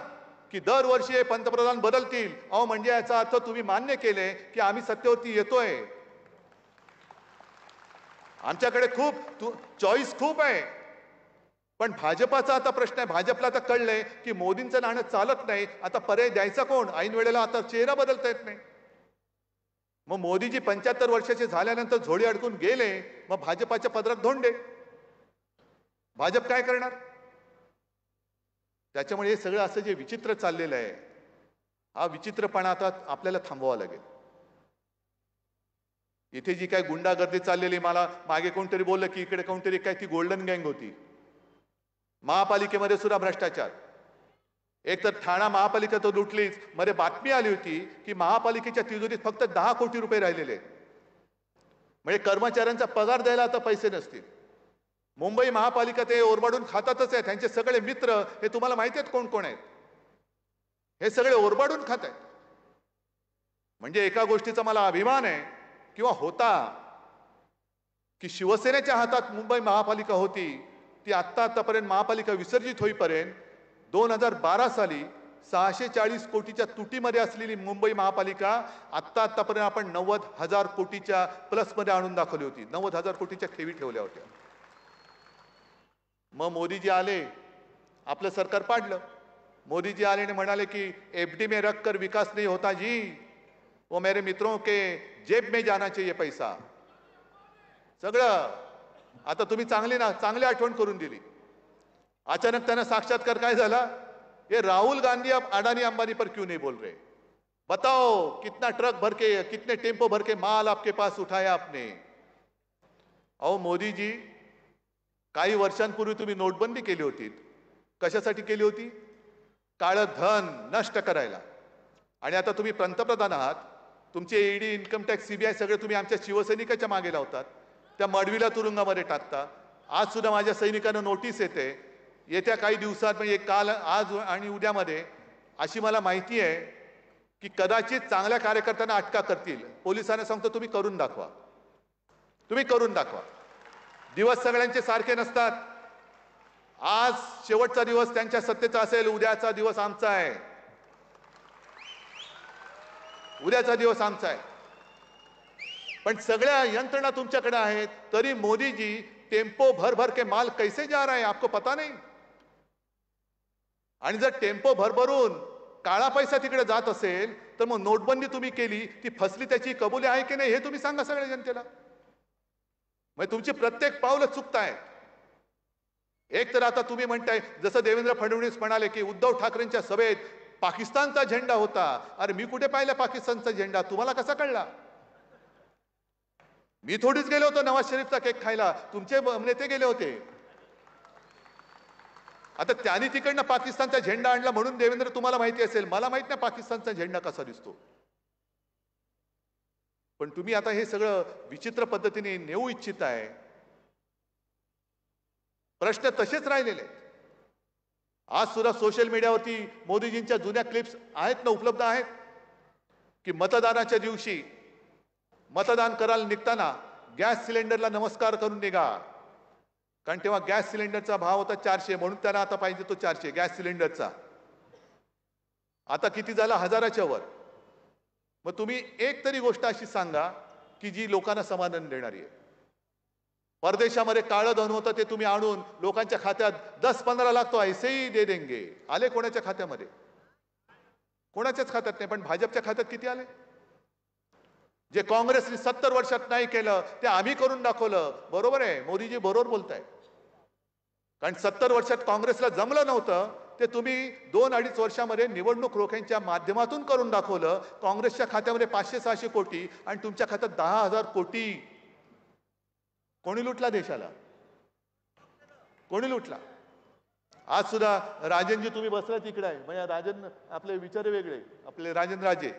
S12: की दरवर्षी पंतप्रधान बदलतील, अहो म्हणजे याचा अर्थ तुम्ही मान्य केले की आम्ही सत्तेवरती येतोय. आमच्याकडे खूप चॉईस खूप आहे. पण भाजपाचा आता प्रश्न आहे. भाजपला आता कळलंय की मोदींचं नाणं चालत नाही, आता पर्याय द्यायचा कोण? ऐन वेळेला आता चेहरा बदलता येत नाही. मग मोदीजी 75 वर्षाचे झाल्यानंतर झोळी अडकून गेले, मग भाजपाच्या पदरात धोंडे. भाजप काय करणार? त्याच्यामुळे हे सगळं असं जे विचित्र चाललेलं आहे, हा विचित्रपणा आता आपल्याला थांबवावा लागेल. इथे जी काय गुंडागर्दी चाललेली, मला मागे कोणतरी बोललं की इकडे कोणतरी काय ती गोल्डन गँग होती. महापालिकेमध्ये सुद्धा भ्रष्टाचार. एक तर ठाणा महापालिका तर लुटलीच. मध्ये बातमी आली होती की महापालिकेच्या तिजोरीत फक्त 10 कोटी रुपये राहिलेले आहेत. म्हणजे कर्मचाऱ्यांचा पगार द्यायला आता पैसे नसतील. मुंबई महापालिका ते ओरबाडून खातातच आहे. त्यांचे सगळे मित्र हे तुम्हाला माहिती आहेत कोण कोण आहेत. हे सगळे ओरबाडून खात आहेत. म्हणजे एका गोष्टीचा मला अभिमान आहे किंवा होता की शिवसेनेच्या हातात मुंबई महापालिका होती. ती आतापर्यंत महापालिका विसर्जित होईपर्यंत 2012 साली 640 कोटीच्या तुटीमध्ये असलेली मुंबई महापालिका आतापर्यंत आपण 90,000 कोटीच्या प्लसमध्ये आणून दाखवली होती. 90,000 कोटीच्या ठेवी ठेवल्या होत्या. मग मोदीजी आले, आपलं सरकार पाडलं. मोदीजी आले आणि म्हणाले की एफडी में रखकर विकास नहीं होता जी, वो मेरे मित्रों के जेब में जाना चाहिए पैसा. सगळं आता तुम्ही चांगली आठवण करून दिली. अचानक त्यांना साक्षात्कार काय झाला? ये राहुल गांधी अब अडानी अंबानी पर क्यों नहीं बोल रहे? बताओ कितना ट्रक भर के, कितने टेम्पो भर के माल आपके पास उठाया आपने? और मोदी जी काही वर्षांपूर्वी तुम्ही नोटबंदी केली होती. कशासाठी केली होती? काळं धन नष्ट करायला. आणि आता तुम्ही पंतप्रधान आहात. तुमचे ईडी, इन्कम टॅक्स, सीबीआय सगळे तुम्ही आमच्या शिवसैनिकाच्या मागे लावतात. त्या मडवीला तुरुंगामध्ये टाकता. आज सुद्धा माझ्या सैनिकांना नोटीस येते. येत्या काही दिवसात म्हणजे काल, आज आणि उद्यामध्ये अशी मला माहिती आहे की कदाचित चांगल्या कार्यकर्त्यांना अटका करतील. पोलिसांना सांगतो तुम्ही करून दाखवा. तुम्ही करून दाखवा. दिवस सगळ्यांचे सारखे नसतात. आज शेवटचा दिवस त्यांच्या सत्तेचा असेल, उद्याचा दिवस आमचा आहे. उद्याचा दिवस आमचा आहे. पण सगळ्या यंत्रणा तुमच्याकडे आहेत. तरी मोदी जी टेम्पो भर भर के माल कैसे जा रहा है आपको पता नहीं. आणि जर टेम्पो भरभरून काळा पैसा तिकडे जात असेल तर मग नोटबंदी तुम्ही केली ती फसली, त्याची कबुली आहे की नाही हे तुम्ही सांगा सगळ्या जनतेला. मग तुमची प्रत्येक पावलं चुकताय. एक तर आता तुम्ही म्हणताय, जसं देवेंद्र फडणवीस म्हणाले की उद्धव ठाकरेंच्या सभेत पाकिस्तानचा झेंडा होता. अरे मी कुठे पाहिला पाकिस्तानचा झेंडा? तुम्हाला कसा कळला? मी थोडीच गेलो होतो नवाज शरीफचा केक खायला, तुमचे नेते गेले होते. आता त्यांनी तिकडनं पाकिस्तानचा झेंडा आणला म्हणून देवेंद्र तुम्हाला माहिती असेल, मला माहित नाही पाकिस्तानचा झेंडा कसा दिसतो. पण तुम्ही आता हे सगळं विचित्र पद्धतीने नेऊ इच्छित आहे. प्रश्न तसेच राहिलेले. आज सुद्धा सोशल मीडियावरती मोदीजींच्या जुन्या क्लिप्स आहेत ना, उपलब्ध आहेत की मतदानाच्या दिवशी मतदान करायला निघताना गॅस सिलेंडरला नमस्कार करून निघा. कारण तेव्हा गॅस सिलेंडरचा भाव होता 400, म्हणून त्यांना आता पाहिजे तो 400 गॅस सिलेंडरचा. आता किती झाला? 1000च्या वर. मग तुम्ही एक तरी गोष्ट अशी सांगा की जी लोकांना समाधान देणारी आहे. परदेशामध्ये काळं धन होतं ते तुम्ही आणून लोकांच्या खात्यात 10-15 लाख तो ऐसे ही दे देंगे. आले कोणाच्या खात्यामध्ये? कोणाच्याच खात्यात नाही. पण भाजपच्या खात्यात किती आले? जे काँग्रेसने 70 वर्षात नाही केलं ते आम्ही करून दाखवलं. बरोबर आहे, मोदीजी बरोबर बोलताय. कारण 70 वर्षात काँग्रेसला जमलं नव्हतं ते तुम्ही 2-2.5 वर्षामध्ये निवडणूक रोख्यांच्या माध्यमातून करून दाखवलं. काँग्रेसच्या खात्यामध्ये 500-600 कोटी आणि तुमच्या खात्यात 10,000 कोटी. कोणी लुटला देशाला? कोणी लुटला? आज सुद्धा राजनजी तुम्ही बसला तिकडे आहे, म्हणजे राजन आपले विचार वेगळे, आपले राजन राजे,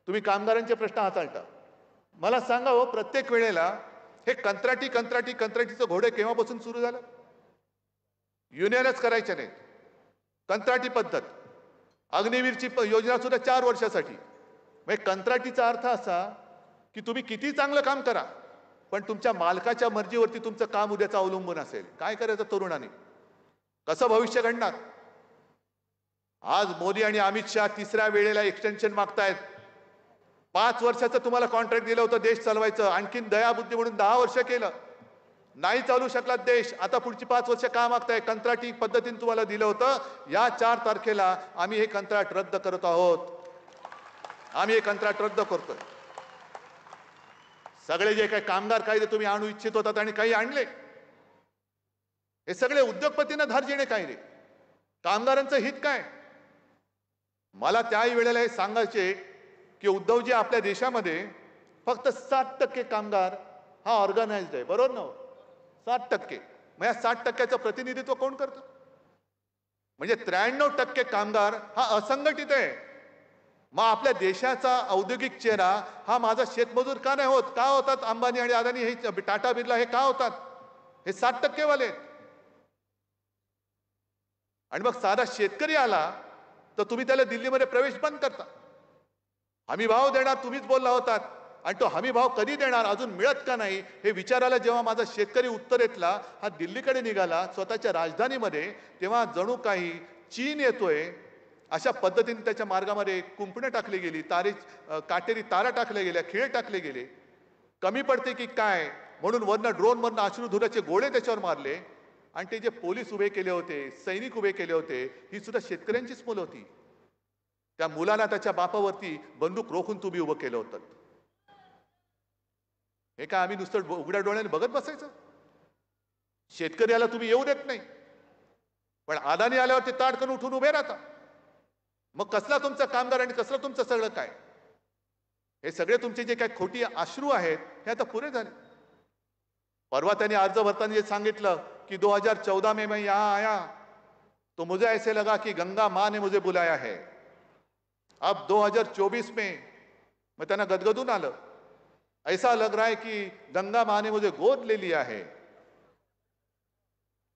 S12: तुम्ही कामगारांचे प्रश्न हाताळता. मला सांगा हो, प्रत्येक वेळेला हे कंत्राटीचं घोडे केव्हापासून सुरू झालं? युनियनच करायच्या नाहीत. कंत्राटी पद्धत. अग्निवीरची योजना सुद्धा 4 वर्षासाठी. म्हणजे कंत्राटीचा अर्थ असा की तुम्ही किती चांगलं काम करा पण तुमच्या मालकाच्या मर्जीवरती तुमचं काम उद्याचं अवलंबून असेल. काय करायचं तरुणांनी? कसं भविष्य घडणार? आज मोदी आणि अमित शहा तिसऱ्या वेळेला एक्सटेन्शन मागतायत. 5 वर्षाचं तुम्हाला कॉन्ट्रॅक्ट दिलं होतं देश चालवायचं, आणखीन दयाबुद्धी म्हणून 10 वर्ष केलं, नाही चालू शकला देश. आता पुढची 5 वर्ष का मागताय? कंत्राटी पद्धतीने तुम्हाला दिलं होतं. या 4 तारखेला आम्ही हे कंत्राट रद्द करत आहोत. आम्ही हे कंत्राट रद्द करतोय. सगळे जे काही कामगार कायदे तुम्ही आणू इच्छित होतात आणि काही आणले, हे सगळे उद्योगपतींना धार देणे कायदे. कामगारांचं हित काय? मला त्याही वेळेला हे सांगायचे की उद्धवजी, आपल्या देशामध्ये फक्त 7% कामगार हा ऑर्गनाइज्ड आहे. बरोबर ना? 7%. मग या 60%चं प्रतिनिधित्व कोण करतं? म्हणजे 93% कामगार हा असंघटित आहे. मग आपल्या देशाचा औद्योगिक चेहरा हा माझा शेतमजूर का नाही होत? का होतात अंबानी आणि अदानी, हे टाटा बिर्ला हे का होतात? हे 7% वाले. आणि मग साधा शेतकरी आला तर तुम्ही त्याला दिल्लीमध्ये प्रवेश बंद करता. हमी भाव देणार तुम्हीच बोलला होतात, आणि तो हमी भाव कधी देणार, अजून मिळत का नाही हे विचारायला जेव्हा माझा शेतकरी उत्तरेतला हा दिल्लीकडे निघाला स्वतःच्या राजधानीमध्ये, तेव्हा जणू काही चीन येतोय अशा पद्धतीने त्याच्या मार्गामध्ये कुंपणं टाकली गेली, काटेरी तारा टाकल्या गेल्या, खिळे टाकले गेले. कमी पडते की काय म्हणून वरनं ड्रोनमधनं अश्रुधुराचे गोळे त्याच्यावर मारले. आणि ते जे पोलीस उभे केले होते, सैनिक उभे केले होते, ही सुद्धा शेतकऱ्यांचीच मुलं होती. त्या मुलांना त्याच्या बापावरती बंदूक रोखून तुम्ही उभं केलं होतं. हे काय आम्ही नुसतं उघड्या डोळ्याने बघत बसायचं? शेतकऱ्याला तुम्ही येऊ देत नाही, पण अदानी आल्यावर ते ताडकन उठून उभे राहता. मग कसला तुमचा कामगार आणि कसलं तुमचं सगळं काय? हे सगळे तुमचे जे काही खोटी अश्रू आहेत हे आता पुरे झाले. परवा त्यांनी अर्ज भरताना जे सांगितलं की 2014 में मैं यहाँ आया तो मुझे ऐसे लगा कि गंगा माँ ने मुझे बुलाया है. अब 2024 में मैं त्यांना गदगदून आलं. ऐसा लग रहा है कि गंगा माँ ने मुझे गोद ले लिया है.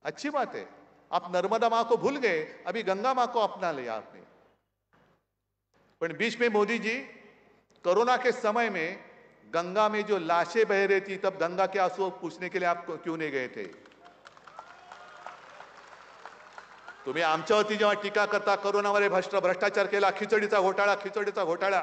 S12: अच्छी बात है, आप नर्मदा माँ को भूल गए, अभी गंगा माँ को अपना लिया आपने. पर बीच में मोदी जी कोरोना के समय में गंगा में जो लाशें बह रही थी तब गंगा के आंसू पूछने के लिए आप क्यों नहीं गए थे? तुम्ही आमच्यावरती जेव्हा टीका करता कोरोनावर भ्रष्टाचार केला, खिचडीचा घोटाळा.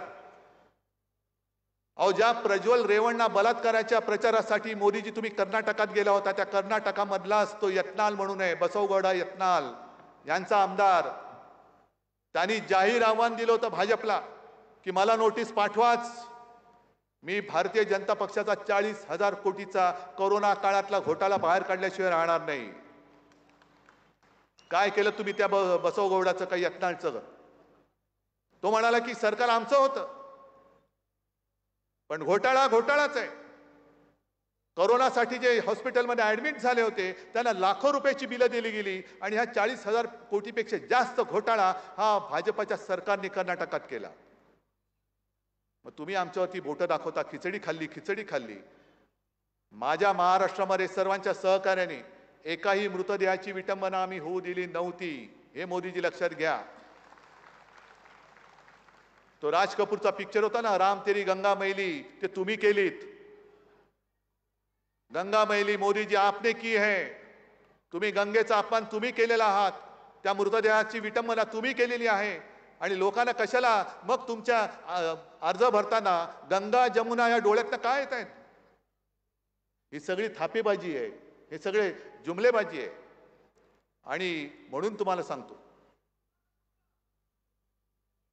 S12: अहो, ज्या प्रज्वल रेवण्णा बलात्काराच्या प्रचारासाठी मोदीजी तुम्ही कर्नाटकात गेला होता, त्या कर्नाटकामधलाच तो यत्नाल म्हणून आहे, बसवगौडा यत्नाल यांचा आमदार, त्यांनी जाहीर आव्हान दिलं होतं भाजपला की मला नोटीस पाठवाच, मी भारतीय जनता पक्षाचा 40,000 कोटीचा कोरोना काळातला घोटाळा बाहेर काढल्याशिवाय राहणार नाही. काय केलं तुम्ही त्या बसवगौडाचं, काही यत्नाळचं? तो म्हणाला की सरकार आमचं होतं, पण घोटाळाच आहे. कोरोनासाठी जे हॉस्पिटलमध्ये ऍडमिट झाले होते त्यांना लाखो रुपयाची बिलं दिली गेली आणि हा 40,000 कोटीपेक्षा जास्त घोटाळा हा भाजपच्या सरकारने कर्नाटकात केला. मग तुम्ही आमच्यावरती बोटं दाखवता, खिचडी खाल्ली. माझ्या महाराष्ट्रामध्ये सर्वांच्या सहकार्याने एकाही मृतदेहाची विटंबना आम्ही होऊ दिली नव्हती, हे मोदीजी लक्षात घ्या. तो राज कपूरचा पिक्चर होता ना, राम तेरी गंगा मैली, ते तुम्ही केलीत. गंगा मैली मोदीजी आपने की है. तुम्ही गंगेचा अपमान तुम्ही केलेला आहात, त्या मृतदेहाची विटंबना तुम्ही केलेली आहे. आणि लोकांना कशाला मग तुमच्या अर्ज भरताना गंगा जमुना या डोळ्यातनं काय येत आहेत? ही सगळी थापेबाजी आहे, हे सगळे जुमलेबाजी आहे. आणि म्हणून तुम्हाला सांगतो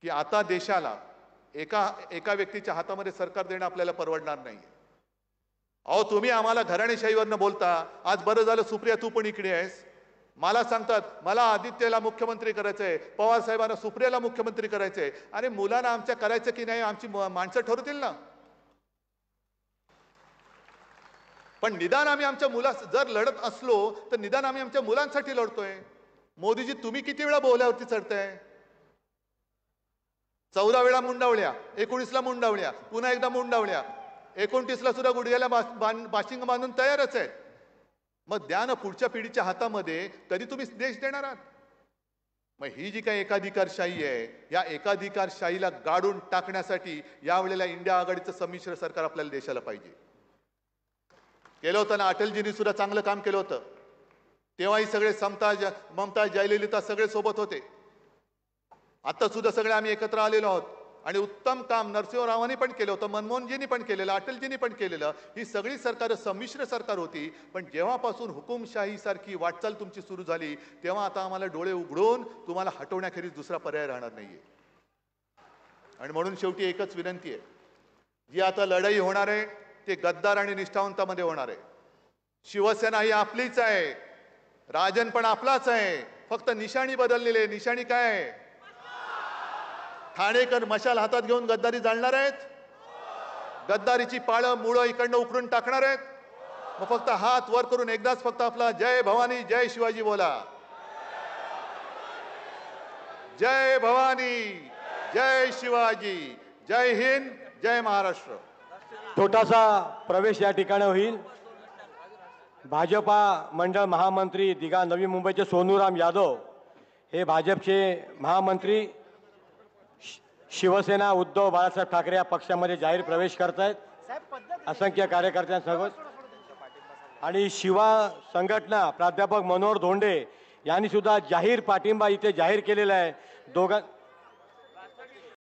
S12: की आता देशाला एका व्यक्तीच्या हातामध्ये सरकार देणं आपल्याला परवडणार नाही. अहो, तुम्ही आम्हाला घराणेशाहीवरनं बोलता. आज बरं झालं सुप्रिया तू पण इकडे आहेस. मला सांगतात मला आदित्यला मुख्यमंत्री करायचंय, पवार साहेबांना सुप्रियाला मुख्यमंत्री करायचंय. अरे मुलांना आमच्या करायचं की नाही आमची माणसं ठरवतील ना. पण निदान आम्ही आमच्या जर लढत असलो तर निदान आम्ही आमच्या मुलांसाठी लढतोय. मोदीजी तुम्ही किती वेळा बोल्यावरती चढताय? 14 वेळा मुंडावल्या, 19ला मुंडावल्या, पुन्हा एकदा मुंडावल्या, 29ला सुद्धा गुडघ्याला बाशिंग बांधून तयारच आहे. मग द्या ना पुढच्या पिढीच्या हातामध्ये, कधी तुम्ही देश देणार आहात? मग ही जी काही एकाधिकारशाही आहे, या एकाधिकारशाहीला गाडून टाकण्यासाठी यावेळेला इंडिया आघाडीचं संमिश्र सरकार आपल्याला देशाला पाहिजे. केलं होतं ना, अटलजींनी सुद्धा चांगलं काम केलं होतं. तेव्हाही सगळे ममता जयललिता सगळे सोबत होते. आता सुद्धा सगळे आम्ही एकत्र आलेलो आहोत आणि उत्तम काम नरसिंहरावांनी पण केलं होतं, मनमोहनजींनी पण केलेलं, अटलजींनी पण केलेलं. ही सगळी सरकार संमिश्र सरकार होती. पण जेव्हापासून हुकुमशाही सारखी वाटचाल तुमची सुरू झाली तेव्हा आता आम्हाला डोळे उघडून तुम्हाला हटवण्याखेरीज दुसरा पर्याय राहणार नाहीये. आणि म्हणून शेवटी एकच विनंती आहे, जी आता लढाई होणार आहे ते गद्दार आणि निष्ठावंतामध्ये होणार आहे. शिवसेना ही आपलीच आहे, राजन पण आपलाच आहे, फक्त निशाणी बदललेली आहे. निशाणी काय आहे? ठाणेकर मशाल हातात घेऊन गद्दारी जाळणार आहेत, गद्दारीची पाळं मुळं इकडनं उकरून टाकणार आहेत. मग फक्त हात वर करून एकदाच फक्त आपला जय भवानी जय शिवाजी बोला. जय भवानी जय शिवाजी, जय हिंद जय महाराष्ट्र.
S2: छोटासा प्रवेश या ठिकाणी होईल. भाजपा मंडळ महामंत्री दिघा नवी मुंबईचे सोनूराम यादव हे भाजपचे महामंत्री शिवसेना उद्धव बाळासाहेब ठाकरे या पक्षामध्ये जाहीर प्रवेश करत आहेत. असंख्य कार्यकर्त्यांसोबत आणि शिवा संघटना प्राध्यापक मनोहर धोंडे यांनी सुद्धा जाहीर पाठिंबा इथे जाहीर केलेला आहे.